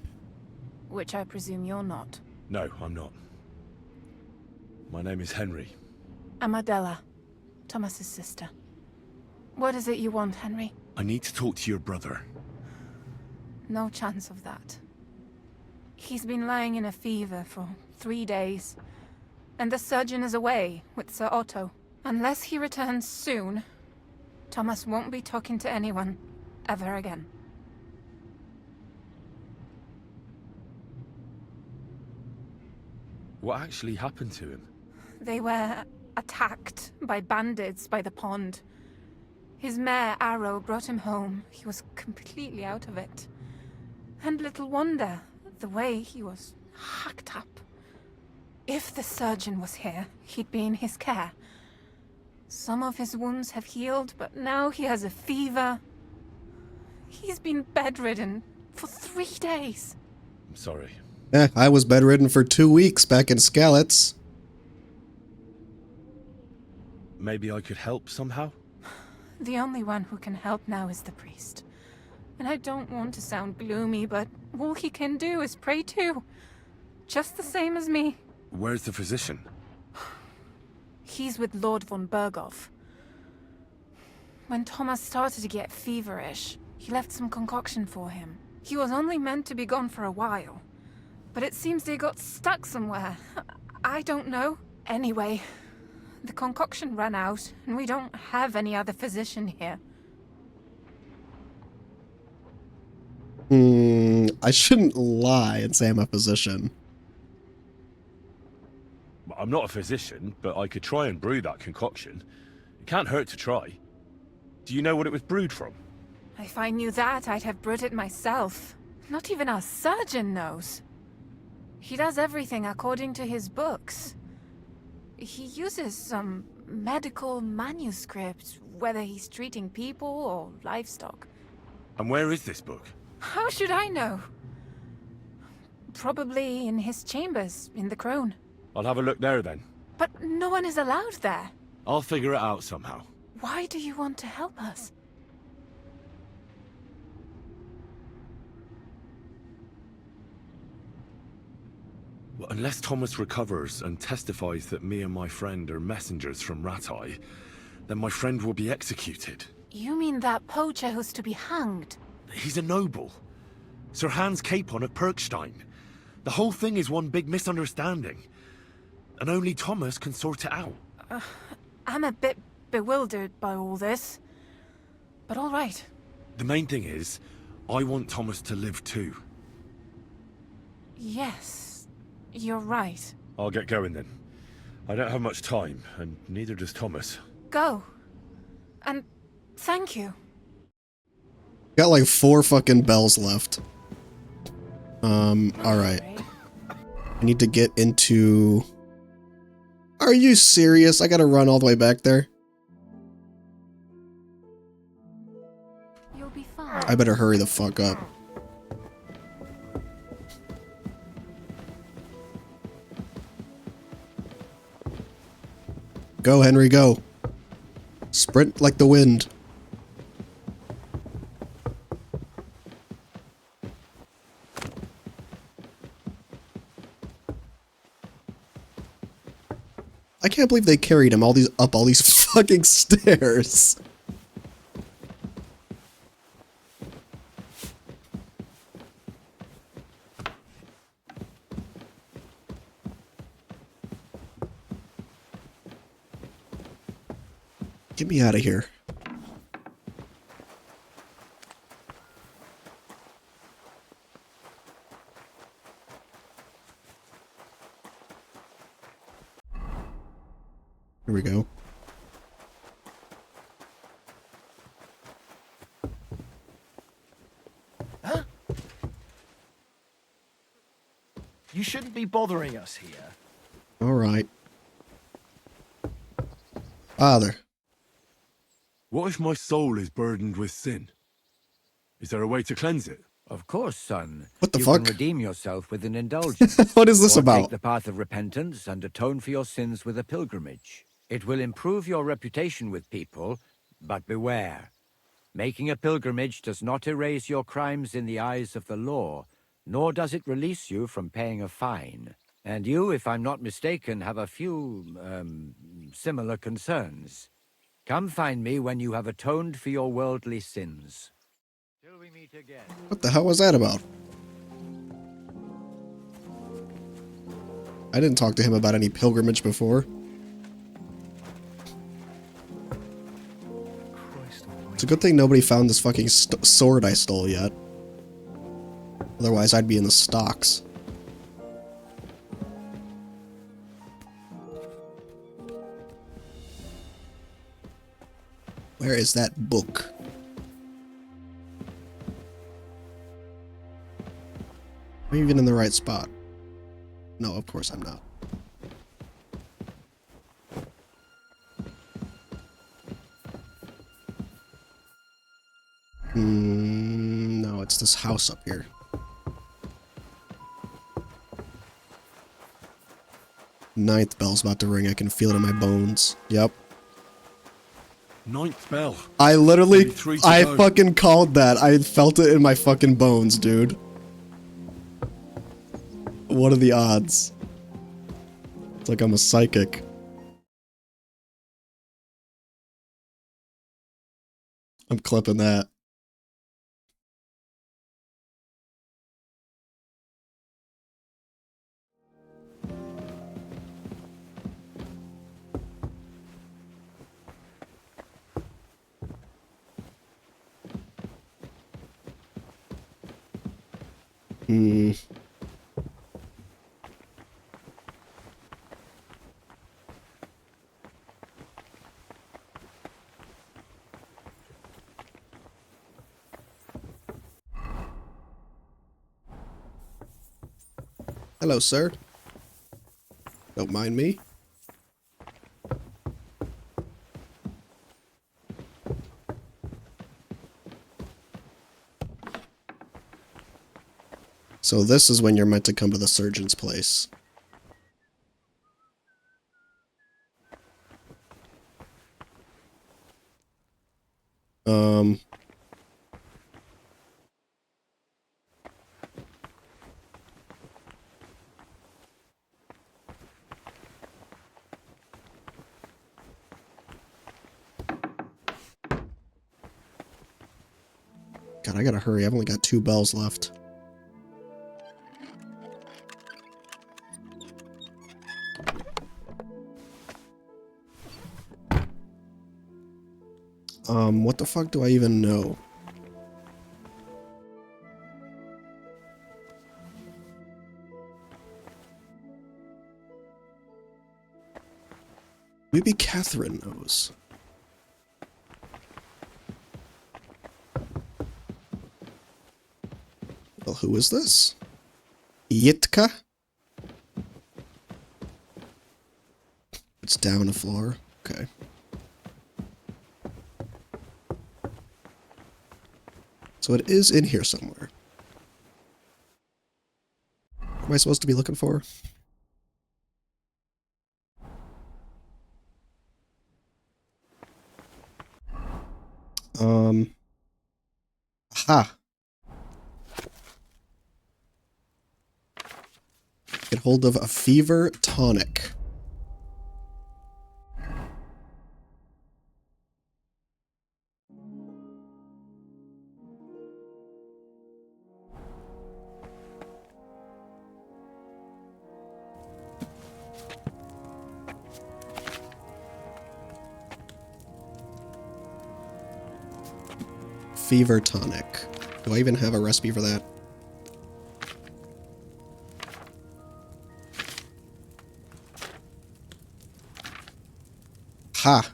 which I presume you're not. No, I'm not. My name is Henry. I'm Adela, Thomas's sister. What is it you want, Henry? I need to talk to your brother. No chance of that. He's been lying in a fever for 3 days, and the surgeon is away with Sir Otto. Unless he returns soon, Thomas won't be talking to anyone ever again. What actually happened to him? They were attacked by bandits by the pond. His mare, Arrow, brought him home. He was completely out of it. And little wonder, the way he was hacked up. If the surgeon was here, he'd be in his care. Some of his wounds have healed, but now he has a fever. He's been bedridden for 3 days. I'm sorry. I was bedridden for 2 weeks back in Skalitz. Maybe I could help somehow? The only one who can help now is the priest. And I don't want to sound gloomy, but all he can do is pray too. Just the same as me. Where's the physician? He's with Lord von Berghoff. When Thomas started to get feverish, he left some concoction for him. He was only meant to be gone for a while. But it seems they got stuck somewhere. I don't know. Anyway, the concoction ran out, and we don't have any other physician here. I shouldn't lie and say I'm a physician. I'm not a physician, but I could try and brew that concoction. It can't hurt to try. Do you know what it was brewed from? If I knew that, I'd have brewed it myself. Not even our surgeon knows. He does everything according to his books. He uses some medical manuscript, whether he's treating people or livestock. And where is this book? How should I know? Probably in his chambers, in the Crone. I'll have a look there then. But no one is allowed there. I'll figure it out somehow. Why do you want to help us? Well, unless Thomas recovers and testifies that me and my friend are messengers from Ratai, then my friend will be executed. You mean that poacher who's to be hanged? He's a noble. Sir Hans Capon of Perkstein. The whole thing is one big misunderstanding. And only Thomas can sort it out. I'm a bit bewildered by all this. But all right. The main thing is, I want Thomas to live too. Yes, you're right. I'll get going then. I don't have much time, and neither does Thomas. Go. And thank you. Got like 4 fucking bells left. Alright. I need to get into... Are you serious? I gotta run all the way back there? You'll be fine. I better hurry the fuck up. Go, Henry, go. Sprint like the wind. I can't believe they carried him up all these fucking stairs. Get me out of here. Here we go. Huh? You shouldn't be bothering us here. All right. Father. What if my soul is burdened with sin? Is there a way to cleanse it? Of course, son. What the you fuck? can redeem yourself with an indulgence. What is this or about? Take the path of repentance and atone for your sins with a pilgrimage. It will improve your reputation with people, but beware. Making a pilgrimage does not erase your crimes in the eyes of the law, nor does it release you from paying a fine. And you, if I'm not mistaken, have a few, similar concerns. Come find me when you have atoned for your worldly sins. Till we meet again. What the hell was that about? I didn't talk to him about any pilgrimage before. It's a good thing nobody found this fucking sword I stole yet. Otherwise, I'd be in the stocks. Where is that book? Am I even in the right spot? No, of course I'm not. No, it's this house up here. 9th bell's about to ring. I can feel it in my bones. Yep. 9th bell. I literally, Only 3 to I go. fucking called that. I felt it in my fucking bones, dude. What are the odds? It's like I'm a psychic. I'm clipping that. Hmm. Hello, sir. Don't mind me. So this is when you're meant to come to the surgeon's place. God, I gotta hurry. I've only got 2 bells left. What the fuck do I even know? Maybe Catherine knows. Well, who is this? Yitka? It's down the floor. Okay. So it is in here somewhere. What am I supposed to be looking for? Aha. Get hold of a fever tonic. Fever tonic. Do I even have a recipe for that? Ha.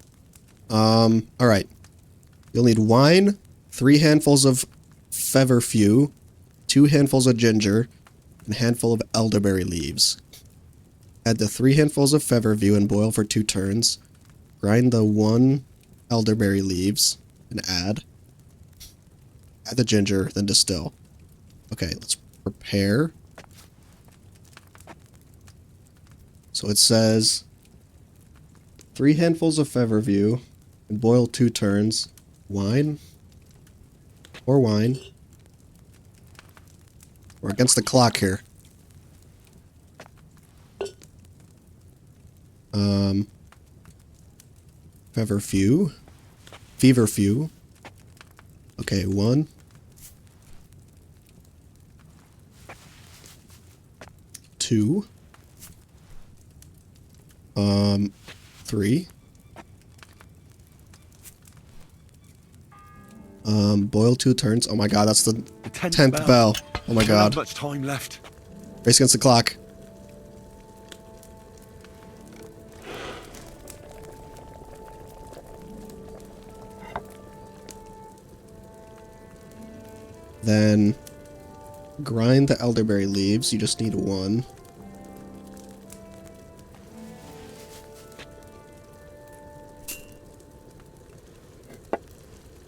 Alright. You'll need wine, 3 handfuls of feverfew, 2 handfuls of ginger, and a handful of elderberry leaves. Add the 3 handfuls of feverfew and boil for 2 turns. Grind the 1 elderberry leaves and add the ginger, then distill. Okay, let's prepare. So it says 3 handfuls of feverfew and boil 2 turns. Wine. Or wine. We're against the clock here. Feverfew. Feverfew. Okay, 1. 2. 3. Boil 2 turns. Oh my god, that's the 10th bell. Oh my god. Not much time left. Race against the clock. Then grind the elderberry leaves. You just need 1.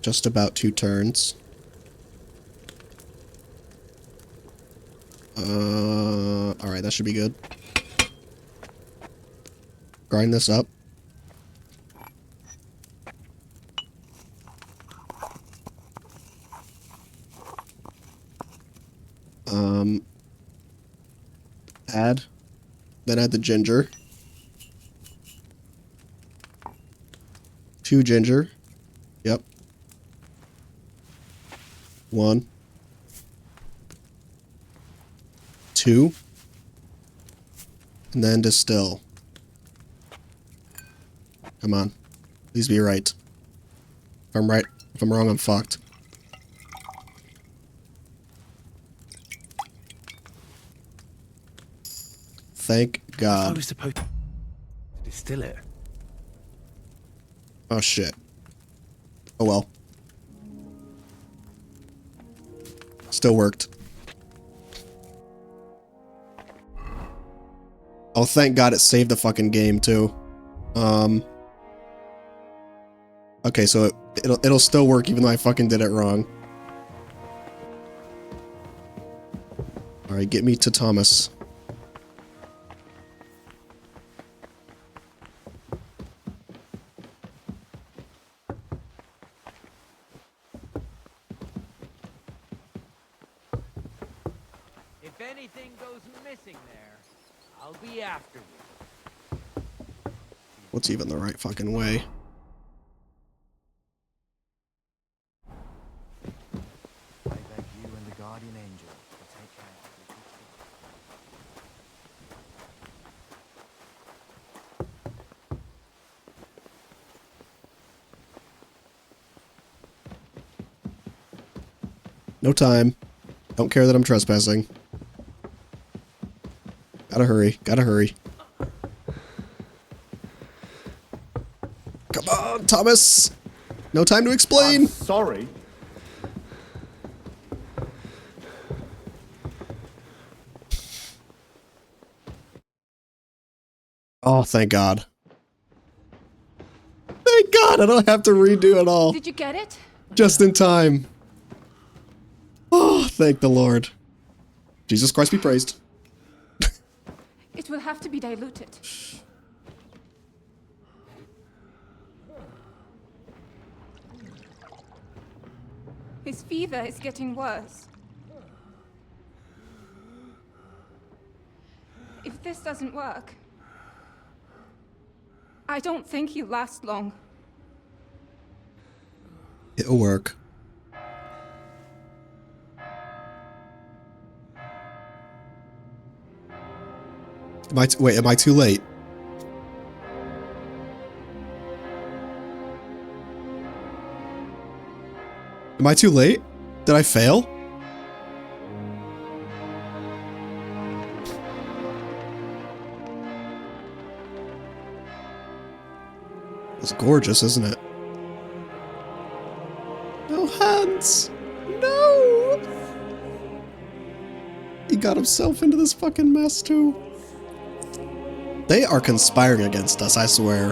Just about 2 turns. Alright, that should be good. grind this up. Add. Then add the ginger. 2 ginger. Yep. 1. 2. And then distill. Come on. Please be right. If I'm right, if I'm wrong, I'm fucked. Thank God. I was supposed to distill it. Oh shit. Oh well. Still worked. Oh, thank God it saved the fucking game too. Okay, so it'll still work even though I fucking did it wrong. All right, get me to Thomas. If anything goes missing there, I'll be after you. What's even the right fucking way? I beg you and the guardian angel to take care of the No time. Don't care that I'm trespassing. Gotta hurry. Gotta hurry. Come on, Thomas! No time to explain! Sorry. Oh, thank God. Thank God I don't have to redo it all. Did you get it? Just in time. Oh, thank the Lord. Jesus Christ be praised. It will have to be diluted. His fever is getting worse. If this doesn't work, I don't think he'll last long. It'll work. Wait, am I too late? Am I too late? Did I fail? It's gorgeous, isn't it? No hands! No! He got himself into this fucking mess too. They are conspiring against us, I swear.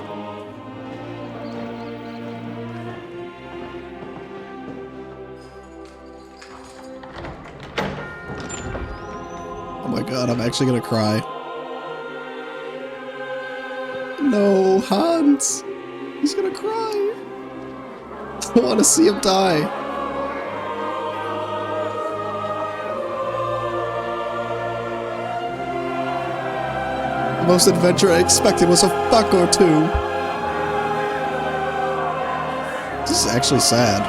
Oh my God, I'm actually gonna cry. No, Hans! He's gonna cry! I don't want to see him die. The most adventure I expected was a fuck or two. This is actually sad.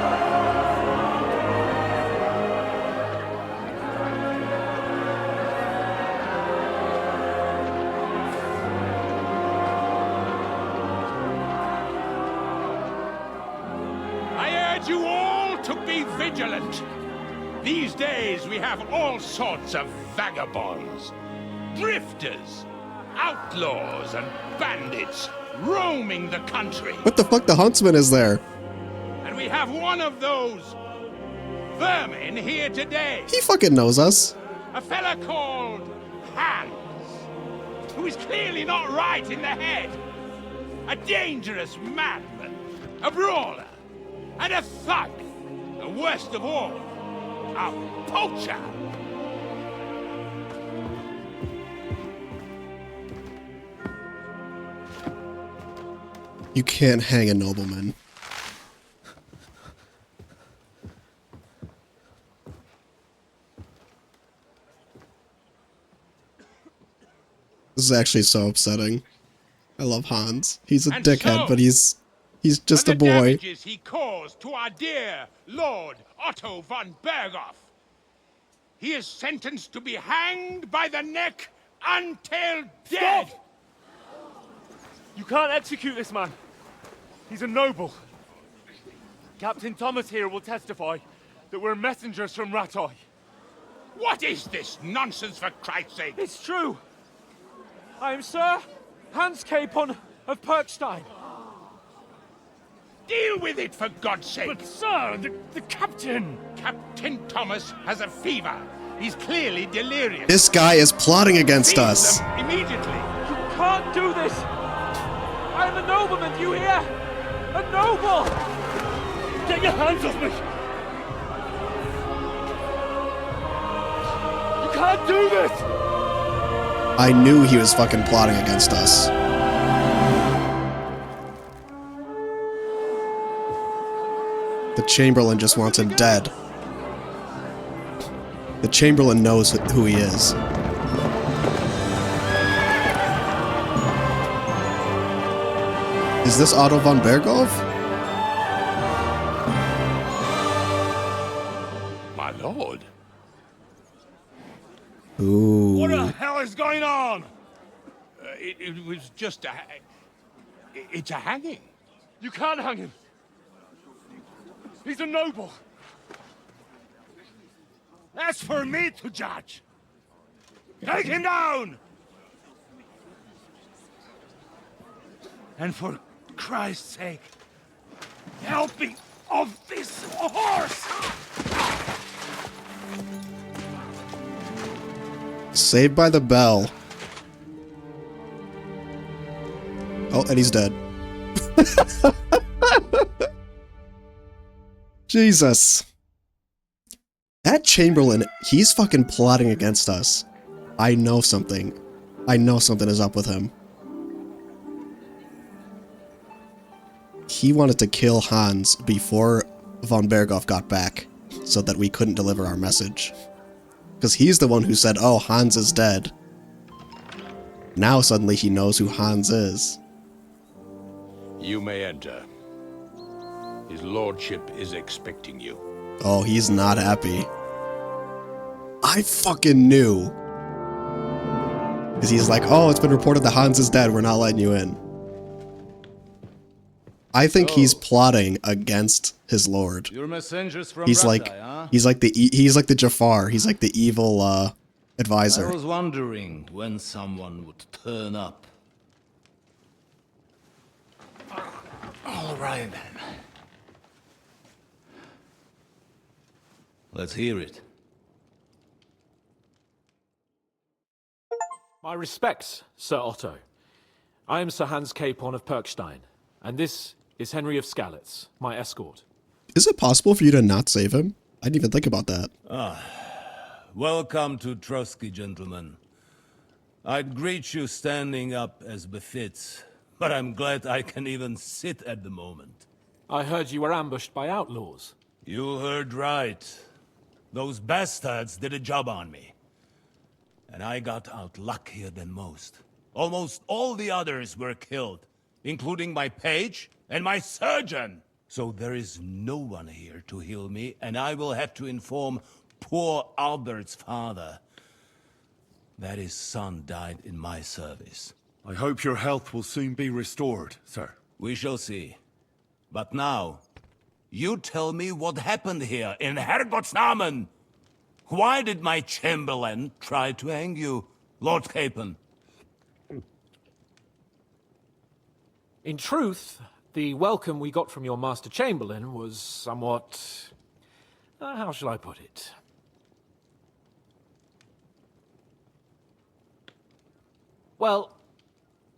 I urge you all to be vigilant. These days we have all sorts of vagabonds, drifters, outlaws and bandits roaming the country. What the fuck? The huntsman is there. And we have one of those vermin here today. He fucking knows us. A fella called Hans, who is clearly not right in the head. A dangerous madman, a brawler, and a thug. And worst of all, a poacher. You can't hang a nobleman. This is actually so upsetting. I love Hans. He's a And dickhead, so, but he's just for a the boy. damages he caused to our dear Lord Otto von Berghoff, he is sentenced to be hanged by the neck until dead. Stop! You can't execute this man. He's a noble. Captain Thomas here will testify that we're messengers from Ratoi. What is this nonsense, for Christ's sake? It's true. I am Sir Hans Capon of Perkstein. Deal with it, for God's sake! But sir, the captain! Captain Thomas has a fever. He's clearly delirious. This guy is plotting against Seize us. them immediately. You can't do this! I am a nobleman, do you hear? A noble! Get your hands off me! You can't do this! I knew he was fucking plotting against us. The Chamberlain just wants him dead. The Chamberlain knows who he is. Is this Otto von Berghoff? My lord. Ooh. What the hell is going on? It was just a... It's a hanging. You can't hang him. He's a noble. That's for me to judge. Take him down! And for Christ's sake, help me off this horse! Saved by the Bell. Oh, and he's dead. Jesus. That Chamberlain, he's fucking plotting against us. I know something. I know something is up with him. He wanted to kill Hans before von Berghoff got back, so that we couldn't deliver our message. Because he's the one who said, oh, Hans is dead. Now suddenly he knows who Hans is. You may enter. His lordship is expecting you. Oh, he's not happy. I fucking knew. Because he's like, oh, it's been reported that Hans is dead, we're not letting you in. I think he's plotting against his lord. You're messengers from He's Ratai, like, huh? he's like the Jafar. He's like the evil advisor. I was wondering when someone would turn up. All right then. Let's hear it. My respects, Sir Otto. I am Sir Hans Capon of Perkstein, and this is Henry of Skalitz, my escort. Is it possible for you to not save him? I didn't even think about that. Welcome to Trotsky, gentlemen. I'd greet you standing up as befits, but I'm glad I can even sit at the moment. I heard you were ambushed by outlaws. You heard right. Those bastards did a job on me. And I got out luckier than most. Almost all the others were killed, including my page and my surgeon. So there is no one here to heal me, and I will have to inform poor Albert's father that his son died in my service. I hope your health will soon be restored, sir. We shall see. But now, you tell me what happened here in Herrgottsnamen. Why did my Chamberlain try to hang you, Lord Capon? In truth, the welcome we got from your Master Chamberlain was somewhat... how shall I put it? Well,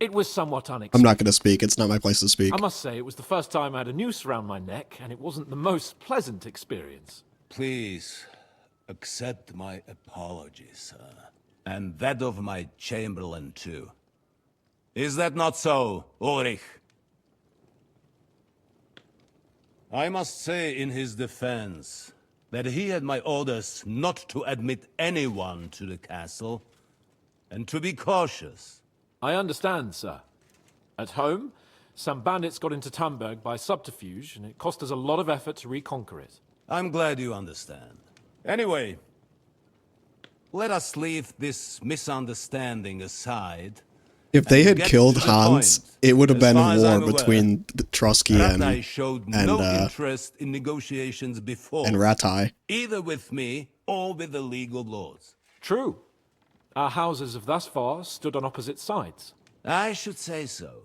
it was somewhat unexpected. I'm not going to speak. It's not my place to speak. I must say, it was the first time I had a noose around my neck, and it wasn't the most pleasant experience. Please, accept my apologies, sir. And that of my Chamberlain, too. Is that not so, Ulrich? I must say in his defense that he had my orders not to admit anyone to the castle, and to be cautious. I understand, sir. At home, some bandits got into Tamberg by subterfuge, and it cost us a lot of effort to reconquer it. I'm glad you understand. Anyway, let us leave this misunderstanding aside. If they had Get killed to the Hans, point. it would have As been far a as I'm war aware, between Trotsky Ratai showed no and interest in negotiations before. Ratai. Either with me or with the League of Lords. True. Our houses have thus far stood on opposite sides. I should say so.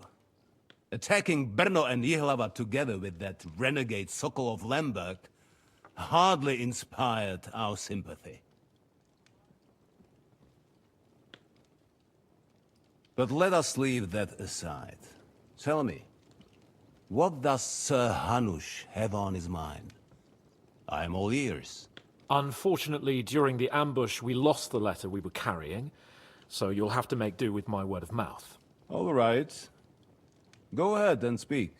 Attacking Brno and Jihlava together with that renegade Sokol of Lemberg hardly inspired our sympathy. But let us leave that aside. Tell me, what does Sir Hanush have on his mind? I am all ears. Unfortunately, during the ambush, we lost the letter we were carrying, so you'll have to make do with my word of mouth. All right. Go ahead and speak.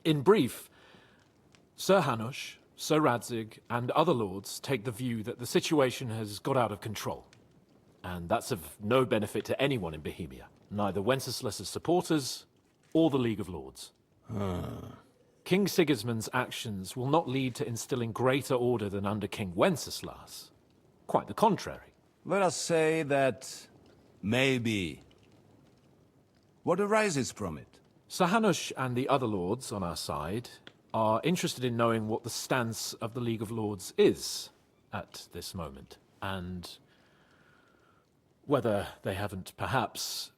In brief, Sir Hanush, Sir Radzig, and other lords take the view that the situation has got out of control. And that's of no benefit to anyone in Bohemia, neither Wenceslas's supporters or the League of Lords. King Sigismund's actions will not lead to instilling greater order than under King Wenceslas. Quite the contrary. Let us say that maybe. What arises from it? Sir Hanush and the other lords on our side are interested in knowing what the stance of the League of Lords is at this moment, and whether they haven't perhaps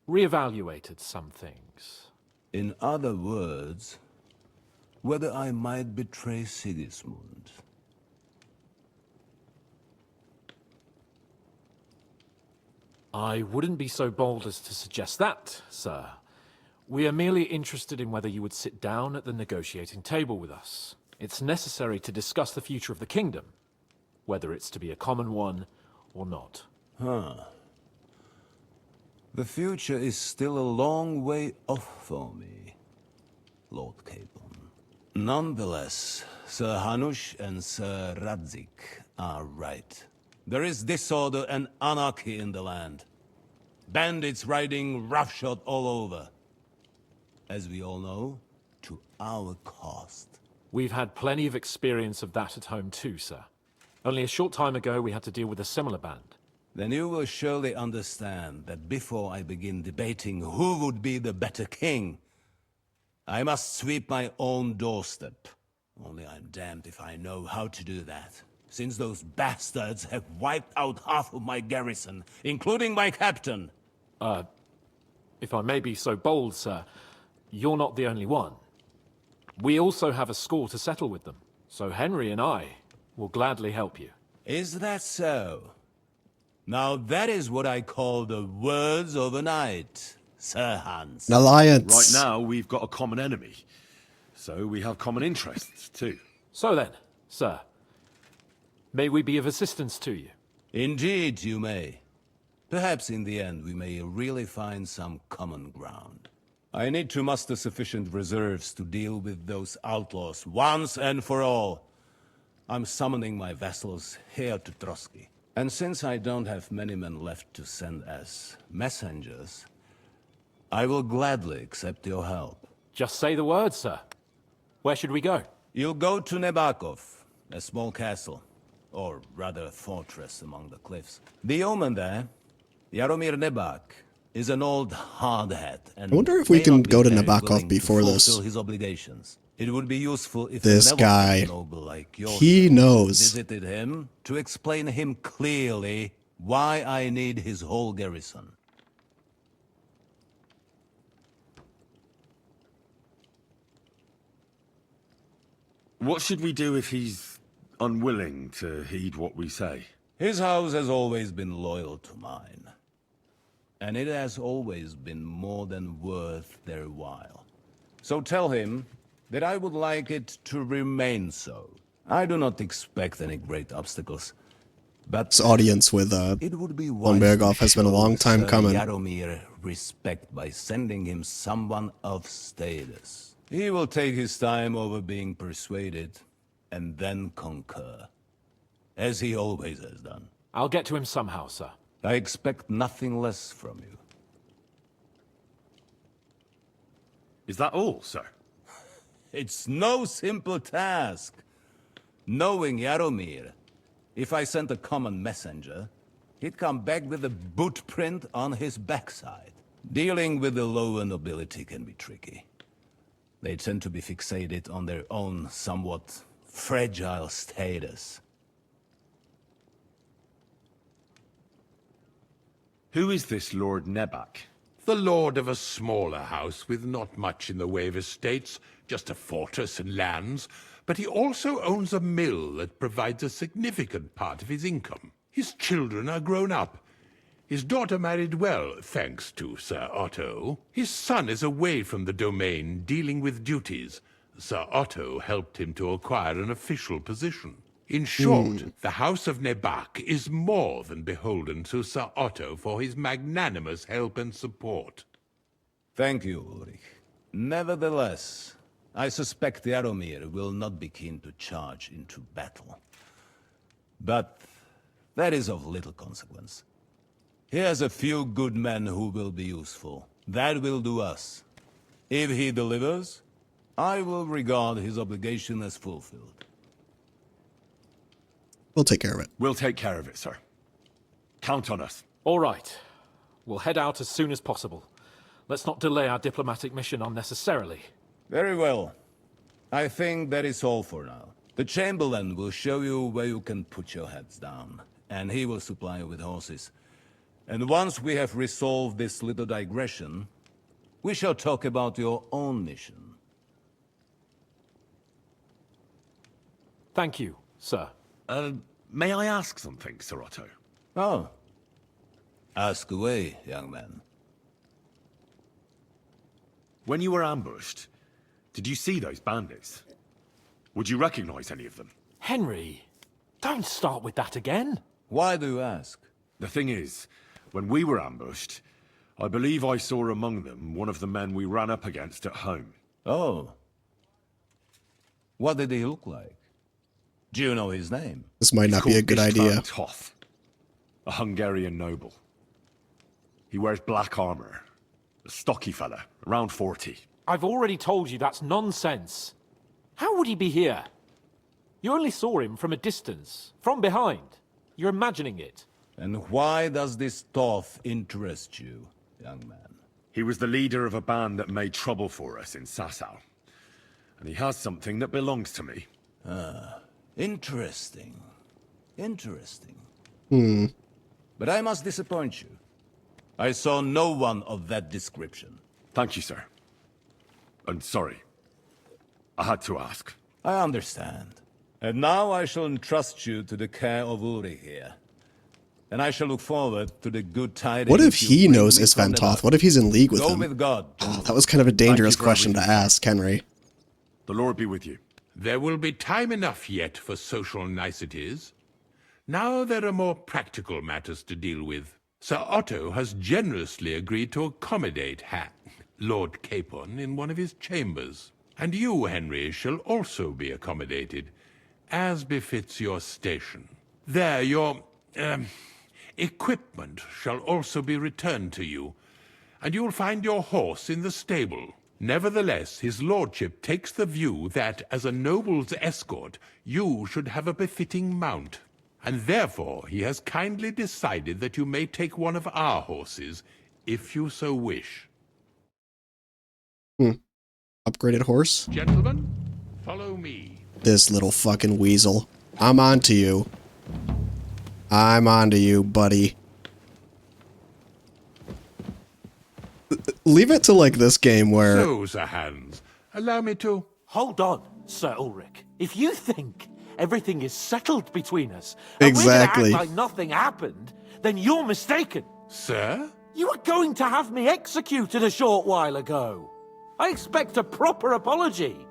reevaluated some things. In other words, whether I might betray Sigismund. I wouldn't be so bold as to suggest that, sir. We are merely interested in whether you would sit down at the negotiating table with us. It's necessary to discuss the future of the kingdom, whether it's to be a common one or not. The future is still a long way off for me, Lord Capon. Nonetheless, Sir Hanush and Sir Radzig are right. There is disorder and anarchy in the land. Bandits riding roughshod all over. As we all know, to our cost. We've had plenty of experience of that at home too, sir. Only a short time ago we had to deal with a similar band. Then you will surely understand that before I begin debating who would be the better king, I must sweep my own doorstep. Only I'm damned if I know how to do that, since those bastards have wiped out half of my garrison, including my captain. If I may be so bold, sir, you're not the only one. We also have a score to settle with them, so Henry and I will gladly help you. Is that so? Now that is what I call the words of a knight, Sir Hans. An alliance. Right now, we've got a common enemy. So we have common interests, too. So then, sir, may we be of assistance to you? Indeed, you may. Perhaps in the end we may really find some common ground. I need to muster sufficient reserves to deal with those outlaws once and for all. I'm summoning my vassals here to Trotsky. And since I don't have many men left to send as messengers, I will gladly accept your help. Just say the word, sir. Where should we go? You'll go to Nebakov, a small castle, or rather a fortress among the cliffs. The yeoman there, Jaromir Nebak, is an old hardhat, and I wonder if we may can not be go to very Nabokov willing to before this. fulfill his obligations. It would be useful if This a guy, noble like yourself he knows. visited him to explain him clearly why I need his whole garrison. What should we do if he's unwilling to heed what we say? His house has always been loyal to mine. And it has always been more than worth their while. So tell him that I would like it to remain so. I do not expect any great obstacles. But This audience with it would be von wise Berghoff to has been a show long time Sir coming. Jaromir respect by sending him someone of status. He will take his time over being persuaded, and then concur. As he always has done. I'll get to him somehow, sir. I expect nothing less from you. Is that all, sir? It's no simple task. Knowing Jaromir, if I sent a common messenger, he'd come back with a boot print on his backside. Dealing with the lower nobility can be tricky. They tend to be fixated on their own somewhat fragile status. Who is this Lord Nebak? The lord of a smaller house with not much in the way of estates, just a fortress and lands, but he also owns a mill that provides a significant part of his income. His children are grown up. His daughter married well, thanks to Sir Otto. His son is away from the domain, dealing with duties. Sir Otto helped him to acquire an official position. In short, the House of Nebak is more than beholden to Sir Otto for his magnanimous help and support. Thank you, Ulrich. Nevertheless, I suspect Jaromir will not be keen to charge into battle. But that is of little consequence. He has a few good men who will be useful. That will do us. If he delivers, I will regard his obligation as fulfilled. We'll take care of it. We'll take care of it, sir. Count on us. All right. We'll head out as soon as possible. Let's not delay our diplomatic mission unnecessarily. Very well. I think that is all for now. The Chamberlain will show you where you can put your heads down, and he will supply you with horses. And once we have resolved this little digression, we shall talk about your own mission. Thank you, sir. May I ask something, Sir Otto? Oh. Ask away, young man. When you were ambushed, did you see those bandits? Would you recognize any of them? Henry, don't start with that again. Why do you ask? The thing is, when we were ambushed, I believe I saw among them one of the men we ran up against at home. Oh. What did he look like? Do you know his name? This might not be a good idea. Toth, a Hungarian noble. He wears black armor. A stocky fella, around 40. I've already told you that's nonsense. How would he be here? You only saw him from a distance, from behind. You're imagining it. And why does this Toth interest you, young man? He was the leader of a band that made trouble for us in Sasau. And he has something that belongs to me. Ah, interesting. Interesting. Hmm. But I must disappoint you. I saw no one of that description. Thank you, sir. I'm sorry. I had to ask. I understand. And now I shall entrust you to the care of Uri here. And I shall look forward to the good tidings. What if he knows Isvan Toth? What if he's in league with Go him? with God. Oh, that was kind of a dangerous question to ask, Henry. The Lord be with you. There will be time enough yet for social niceties. Now there are more practical matters to deal with. Sir Otto has generously agreed to accommodate Lord Capon in one of his chambers. And you, Henry, shall also be accommodated, as befits your station. There, your, equipment shall also be returned to you, and you'll find your horse in the stable. Nevertheless, his lordship takes the view that, as a noble's escort, you should have a befitting mount. And therefore he has kindly decided that you may take one of our horses, if you so wish. Upgraded horse? Gentlemen, follow me. This little fucking weasel. I'm on to you. I'm on to you, buddy. Leave it to like this game where... So, Sir Hans, allow me to... Hold on, Sir Ulrich. If you think everything is settled between us, exactly, and we're gonna act like nothing happened, then you're mistaken. Sir? You were going to have me executed a short while ago. I expect a proper apology.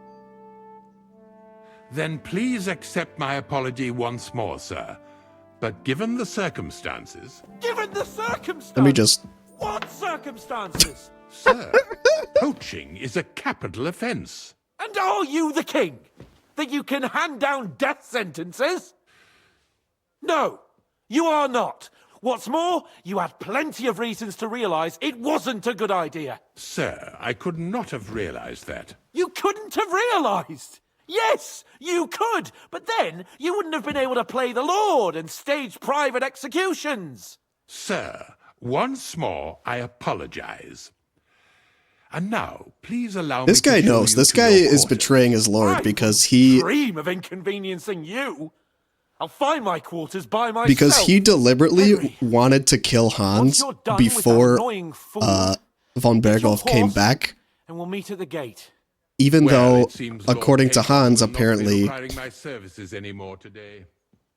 Then please accept my apology once more, sir. But given the circumstances... Given the circumstances? Let me just... What circumstances? Sir, poaching is a capital offence. And are you the king? That you can hand down death sentences? No, you are not. What's more, you had plenty of reasons to realize it wasn't a good idea. Sir, I could not have realized that. You couldn't have realized. Yes, you could, but then you wouldn't have been able to play the Lord and stage private executions. Sir, once more, I apologize. And now, please allow This me guy to show knows. you This to guy your is quarters. betraying his lord I because he dream of inconveniencing you. I'll find my quarters by myself. because he deliberately Henry, wanted to kill Hans you're done with that before annoying fool, von get your Berghoff came horse back. and we'll meet at the gate. Even Well, though, it seems Lord according to Patron Hans, will not be apparently requiring my services anymore today.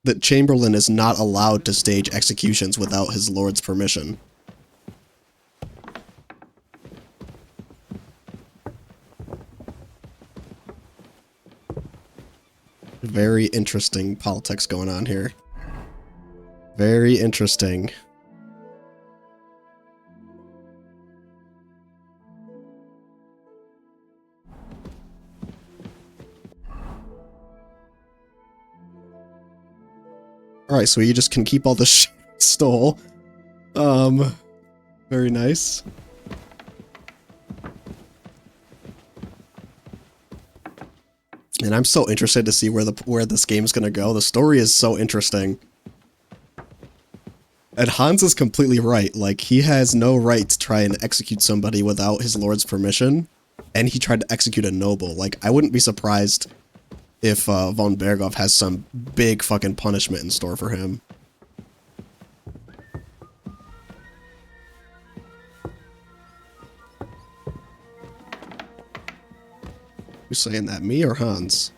that Chamberlain is not allowed to stage executions without his lord's permission. Very interesting politics going on here. Very interesting. Alright, so you just can keep all the shit we stole. Very nice. And I'm so interested to see where this game's gonna go. The story is so interesting. And Hans is completely right. Like, he has no right to try and execute somebody without his lord's permission. And he tried to execute a noble. Like, I wouldn't be surprised if von Berghoff has some big fucking punishment in store for him. Who's saying that, me or Hans?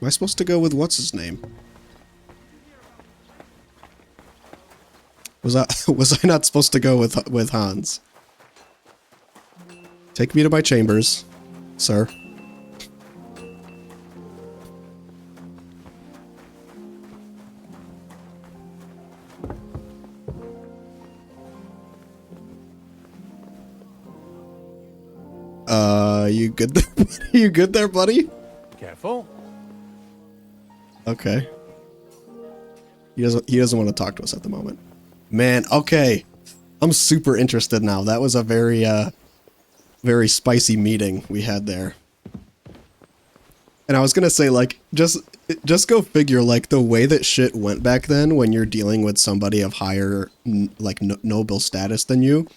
Am I supposed to go with what's his name? Was I not supposed to go with Hans? Take me to my chambers, sir. You good there? You good there, buddy? Careful. Okay. He doesn't want to talk to us at the moment. Man, okay. I'm super interested now. That was a very very spicy meeting we had there. And I was gonna say, like, just go figure, like, the way that shit went back then when you're dealing with somebody of higher, like, noble status than you,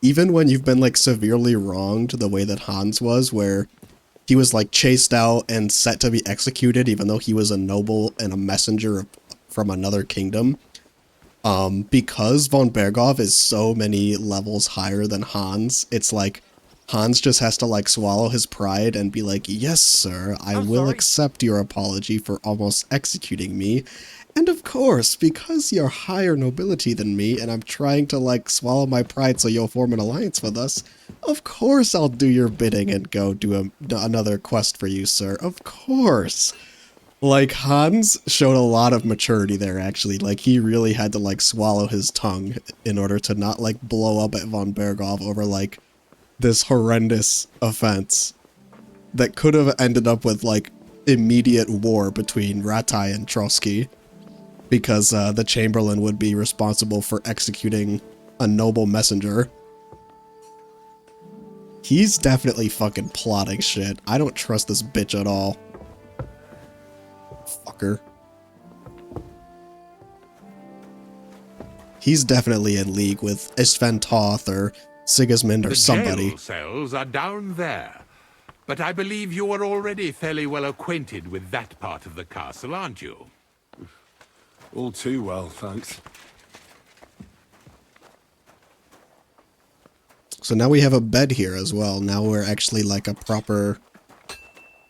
even when you've been, like, severely wronged the way that Hans was, where he was, like, chased out and set to be executed even though he was a noble and a messenger from another kingdom. Because von Berghoff is so many levels higher than Hans, it's like, Hans just has to, like, swallow his pride and be like, yes, sir, I will accept your apology for almost executing me. And of course, because you're higher nobility than me, and I'm trying to, like, swallow my pride so you'll form an alliance with us, of course I'll do your bidding and go do another quest for you, sir. Of course. Like, Hans showed a lot of maturity there, actually. Like, he really had to, like, swallow his tongue in order to not, like, blow up at von Berghoff over, like, this horrendous offense that could have ended up with, like, immediate war between Ratai and Trotsky, because the Chamberlain would be responsible for executing a noble messenger. He's definitely fucking plotting shit. I don't trust this bitch at all. Fucker. He's definitely in league with Istvan Toth or Sigismund or somebody. The jail cells are down there. But I believe you are already fairly well acquainted with that part of the castle, aren't you? All too well, thanks. So now we have a bed here as well. Now we're actually like a proper...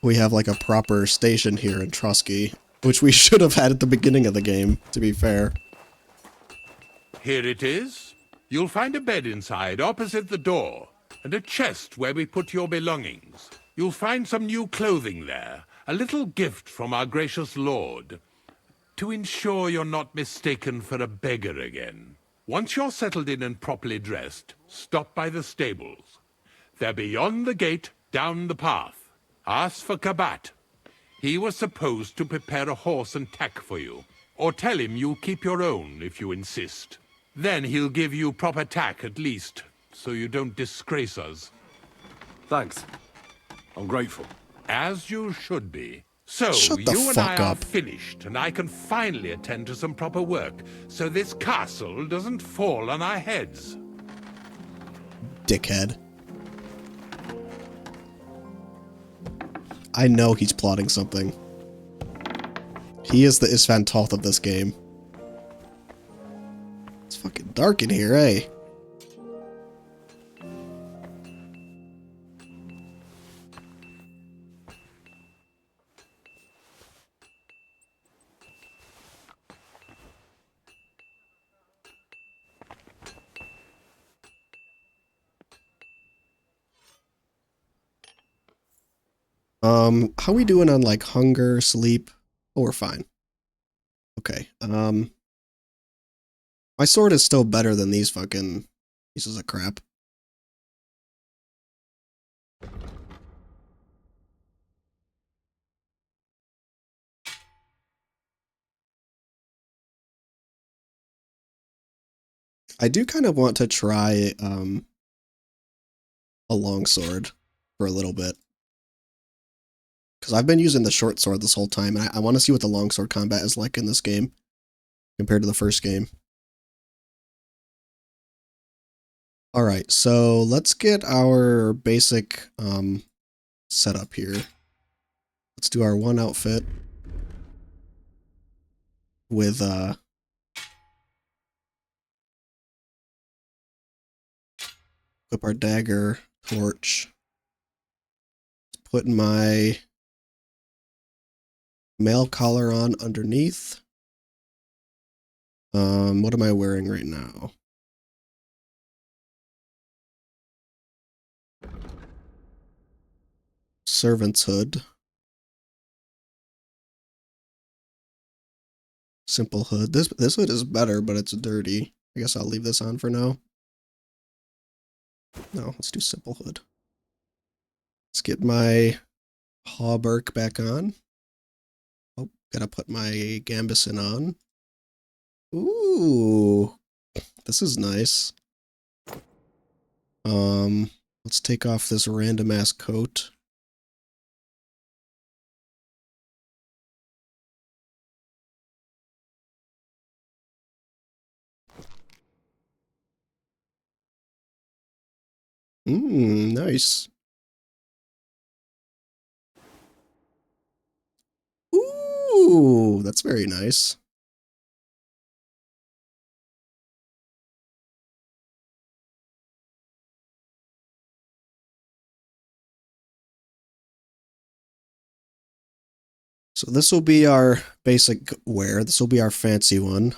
We have like a proper station here in Trotsky, which we should have had at the beginning of the game, to be fair. Here it is. You'll find a bed inside, opposite the door, and a chest where we put your belongings. You'll find some new clothing there, a little gift from our gracious lord. to ensure you're not mistaken for a beggar again. Once you're settled in and properly dressed, stop by the stables. They're beyond the gate, down the path. Ask for Kabat. He was supposed to prepare a horse and tack for you. Or tell him you'll keep your own if you insist. Then he'll give you proper tack at least, so you don't disgrace us. Thanks. I'm grateful. As you should be. So, Shut the you and I fuck are up. finished, and I can finally attend to some proper work, so this castle doesn't fall on our heads. Dickhead. I know he's plotting something. He is the Isvan Toth of this game. It's fucking dark in here, eh? How we doing on like hunger, sleep? Oh, we're fine. Okay. My sword is still better than these fucking pieces of crap. I do kind of want to try a longsword for a little bit. Because I've been using the short sword this whole time, and I want to see what the longsword combat is like in this game compared to the first game. Alright, so let's get our basic setup here. Let's do our one outfit with equip our dagger, torch. Putting my mail collar on underneath. What am I wearing right now? Servant's hood. Simple hood. This hood is better, but it's dirty. I guess I'll leave this on for now. No, let's do simple hood. Let's get my hauberk back on. Oh, gotta put my gambeson on. Ooh, this is nice. Let's take off this random ass coat. Nice. Ooh, that's very nice. So this will be our basic wear. This will be our fancy one.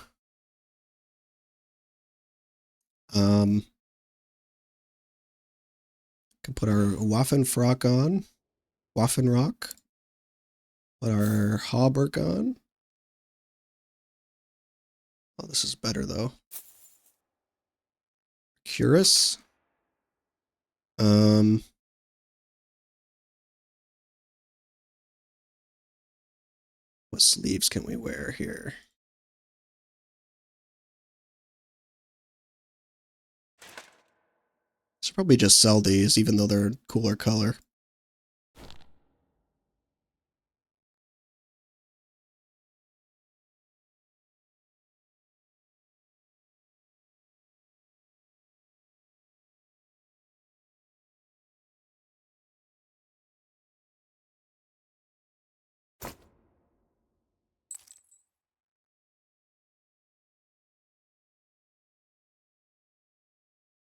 Can put our Waffenfrock on. Waffenrock. Put our hauberk on. Oh, this is better though. Cuirass. What sleeves can we wear here? Should probably just sell these, even though they're cooler color.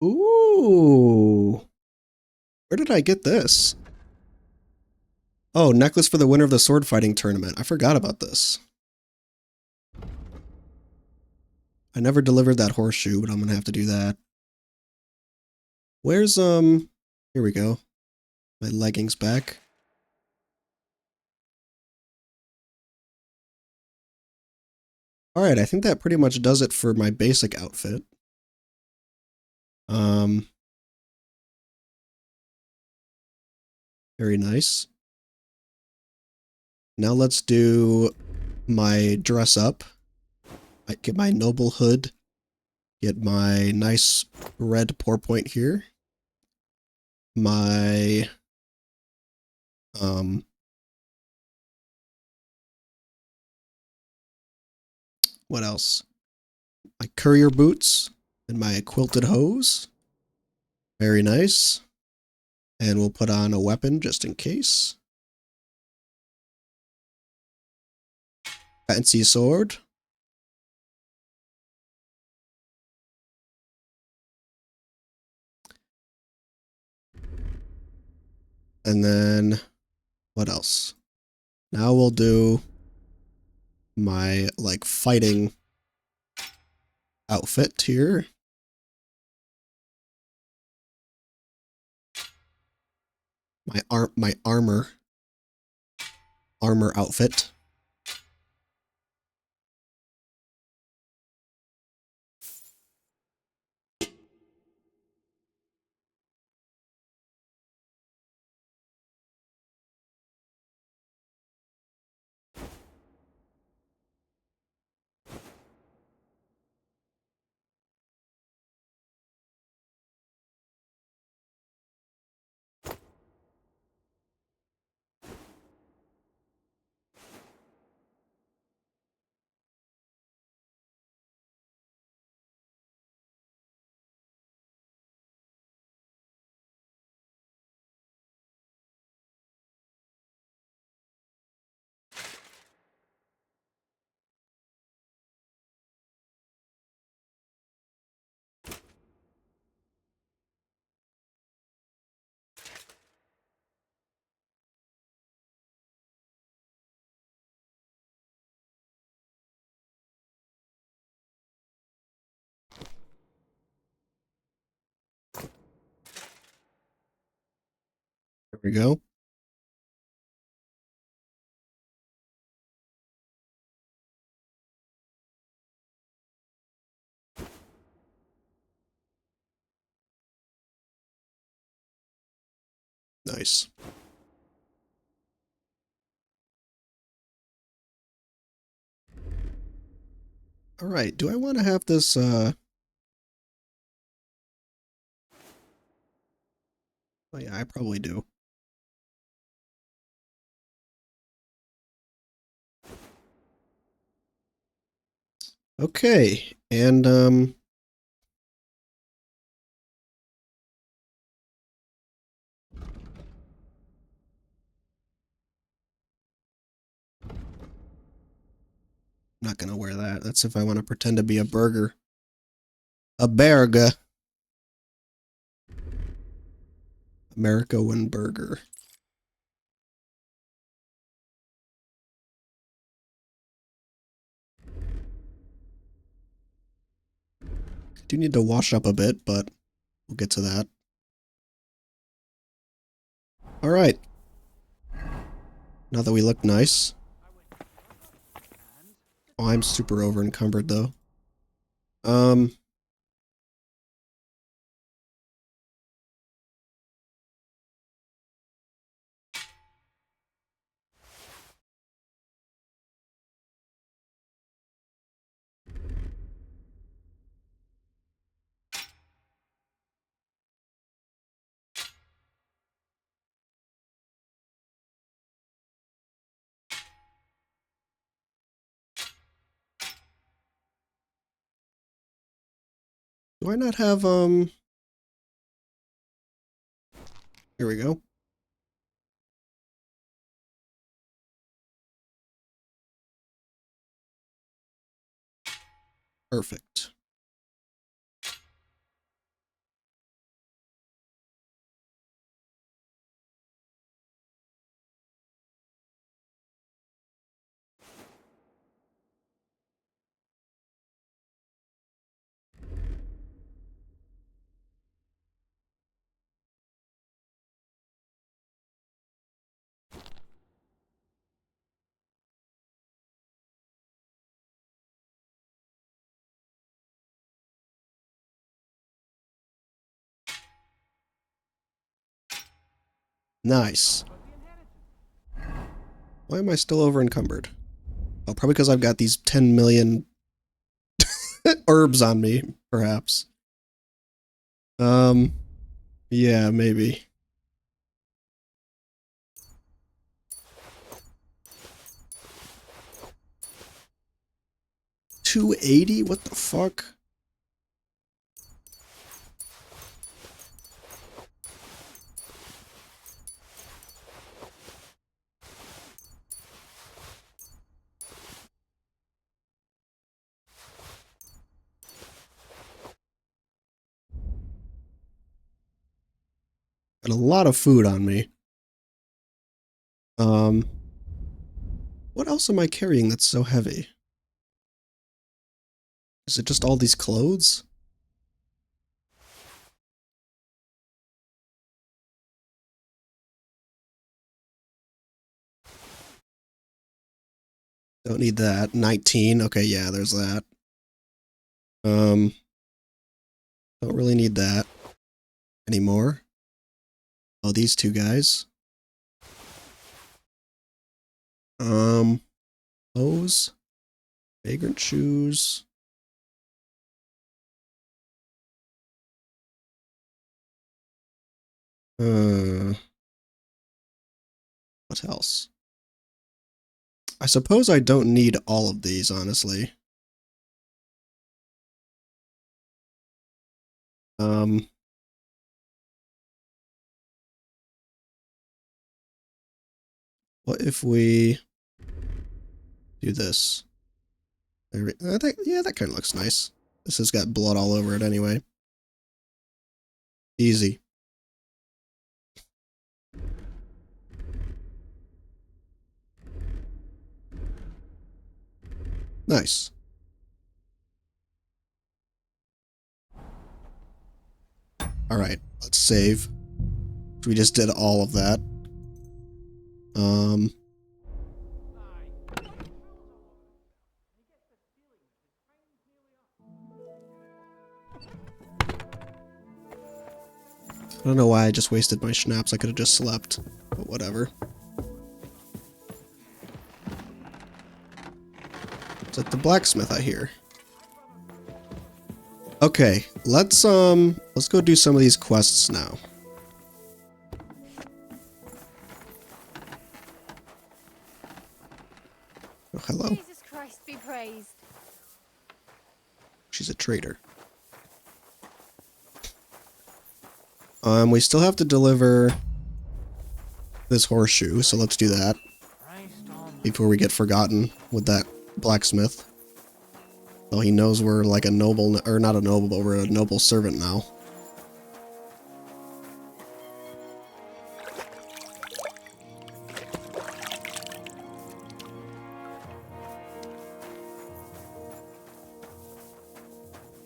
Ooh. Where did I get this? Oh, necklace for the winner of the sword fighting tournament. I forgot about this. I never delivered that horseshoe, but I'm gonna have to do that. Where's, here we go. My leggings back. Alright, I think that pretty much does it for my basic outfit. Very nice. Now let's do my dress up. I get my noble hood. Get my nice red pourpoint here. My what else? My courier boots and my quilted hose. Very nice. And we'll put on a weapon just in case. Fancy sword. And then what else? Now we'll do my like fighting outfit here. My armor outfit. There we go. Nice. All right, do I want to have this oh yeah, I probably do. Okay, and I'm not gonna wear that. That's if I want to pretend to be a burger. A burger. America win burger. Do need to wash up a bit, but we'll get to that. All right. Now that we look nice. Oh, I'm super over encumbered though. Do I not have here we go. Perfect. Nice. Why am I still over encumbered? Oh, probably because I've got these 10 million herbs on me, perhaps. Yeah, maybe. $280? What the fuck? Got a lot of food on me. What else am I carrying that's so heavy? Is it just all these clothes? Don't need that. 19. Okay, yeah, there's that. Don't really need that anymore. Oh, these two guys. Clothes. Vagrant shoes. What else? I suppose I don't need all of these, honestly. What if we do this? I think, yeah, that kind of looks nice. This has got blood all over it anyway. Easy. Nice. Alright, let's save. We just did all of that. I don't know why I just wasted my schnapps. I could have just slept, but whatever. It's at the blacksmith, I hear. Okay, let's go do some of these quests now. Oh, hello. Jesus Christ be praised. She's a traitor. We still have to deliver this horseshoe, so let's do that before we get forgotten with that blacksmith. Though he knows we're like a noble, or not a noble, but we're a noble servant now.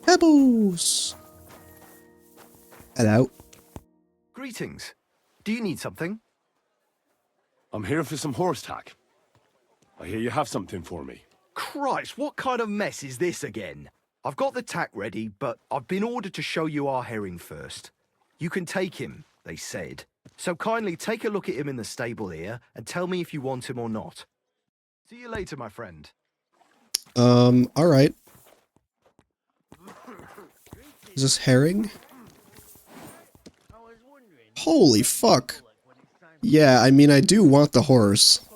Pebbles! Hello. Greetings. Do you need something? I'm here for some horse tack. I hear you have something for me. Christ, what kind of mess is this again? I've got the tack ready, but I've been ordered to show you our herring first. You can take him, they said. So kindly take a look at him in the stable here and tell me if you want him or not. See you later, my friend. Alright. Is this herring? Holy fuck. Yeah, I mean, I do want the horse,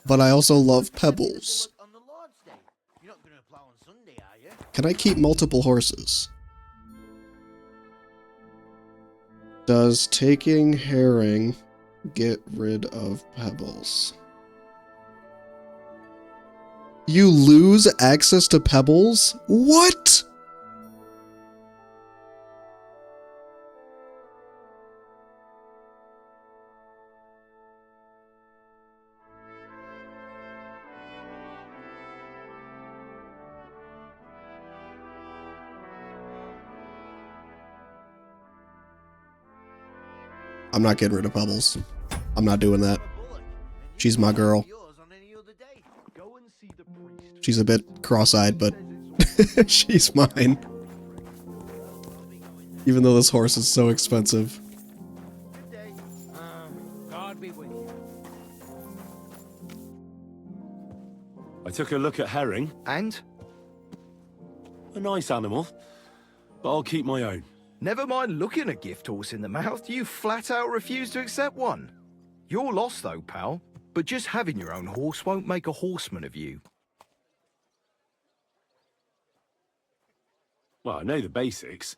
but I also love pebbles. Can I keep multiple horses? Does taking herring get rid of pebbles? You lose access to pebbles? What? I'm not getting rid of Pebbles. I'm not doing that. She's my girl. She's a bit cross-eyed, but she's mine. Even though this horse is so expensive. took a look at herring. And? A nice animal, but I'll keep my own. Never mind looking a gift horse in the mouth, you flat out refuse to accept one. You're lost though, pal. But just having your own horse won't make a horseman of you. Well, I know the basics,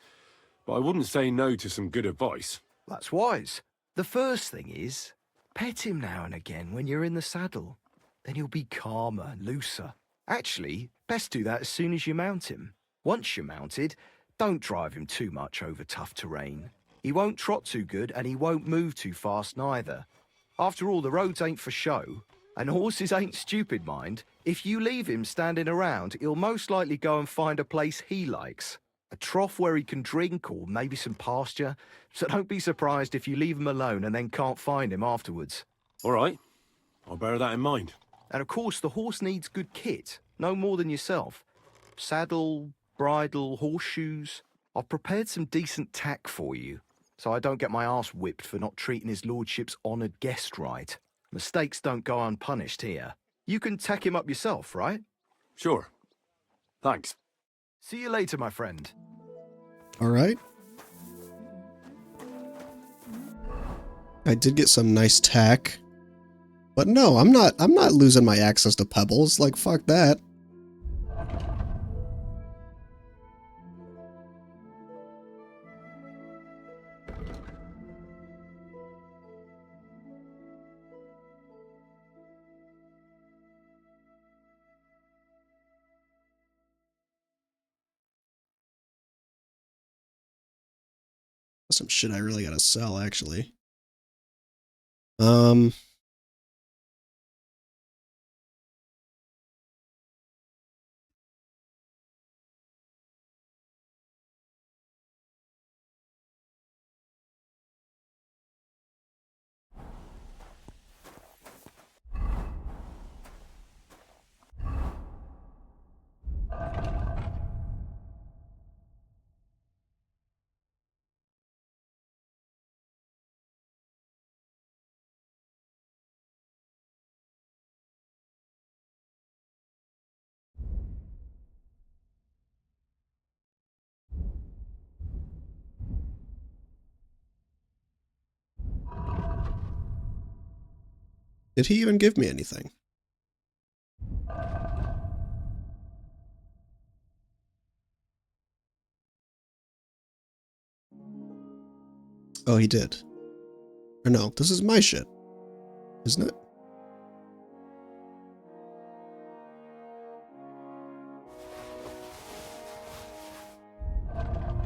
but I wouldn't say no to some good advice. That's wise. The first thing is, pet him now and again when you're in the saddle. Then he'll be calmer and looser. Actually, best do that as soon as you mount him. Once you're mounted, don't drive him too much over tough terrain. He won't trot too good and he won't move too fast neither. After all, the roads ain't for show, and horses ain't stupid, mind. If you leave him standing around, he'll most likely go and find a place he likes. A trough where he can drink or maybe some pasture. So don't be surprised if you leave him alone and then can't find him afterwards. All right, I'll bear that in mind. And of course, the horse needs good kit, no more than yourself. Saddle, bridle, horseshoes. I've prepared some decent tack for you, so I don't get my arse whipped for not treating his lordship's honoured guest right. Mistakes don't go unpunished here. You can tack him up yourself, right? Sure. Thanks. See you later, my friend. All right. I did get some nice tack. But no, I'm not losing my access to pebbles. Like, fuck that. Some shit I really gotta sell, actually. Did he even give me anything? Oh, he did. Or no, this is my shit, isn't it?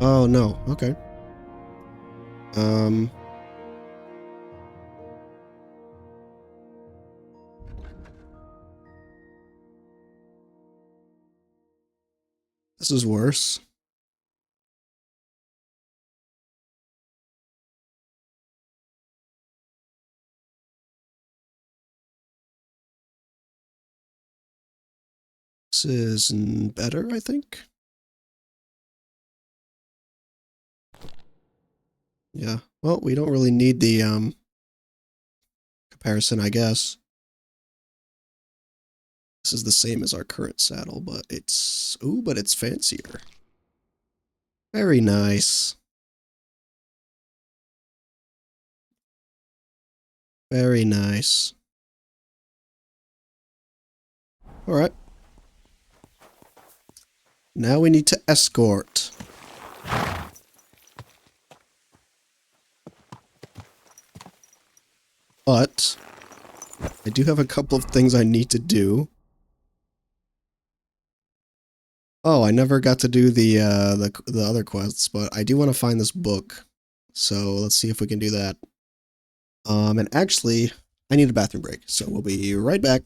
Oh, no. Okay. This is worse. This is better, I think. Yeah. Well, we don't really need the comparison, I guess. This is the same as our current saddle, but it's but it's fancier. Very nice. Very nice. All right. Now we need to escort. But I do have a couple of things I need to do. Oh, I never got to do the other quests, but I do want to find this book. So let's see if we can do that. And actually, I need a bathroom break, so we'll be right back.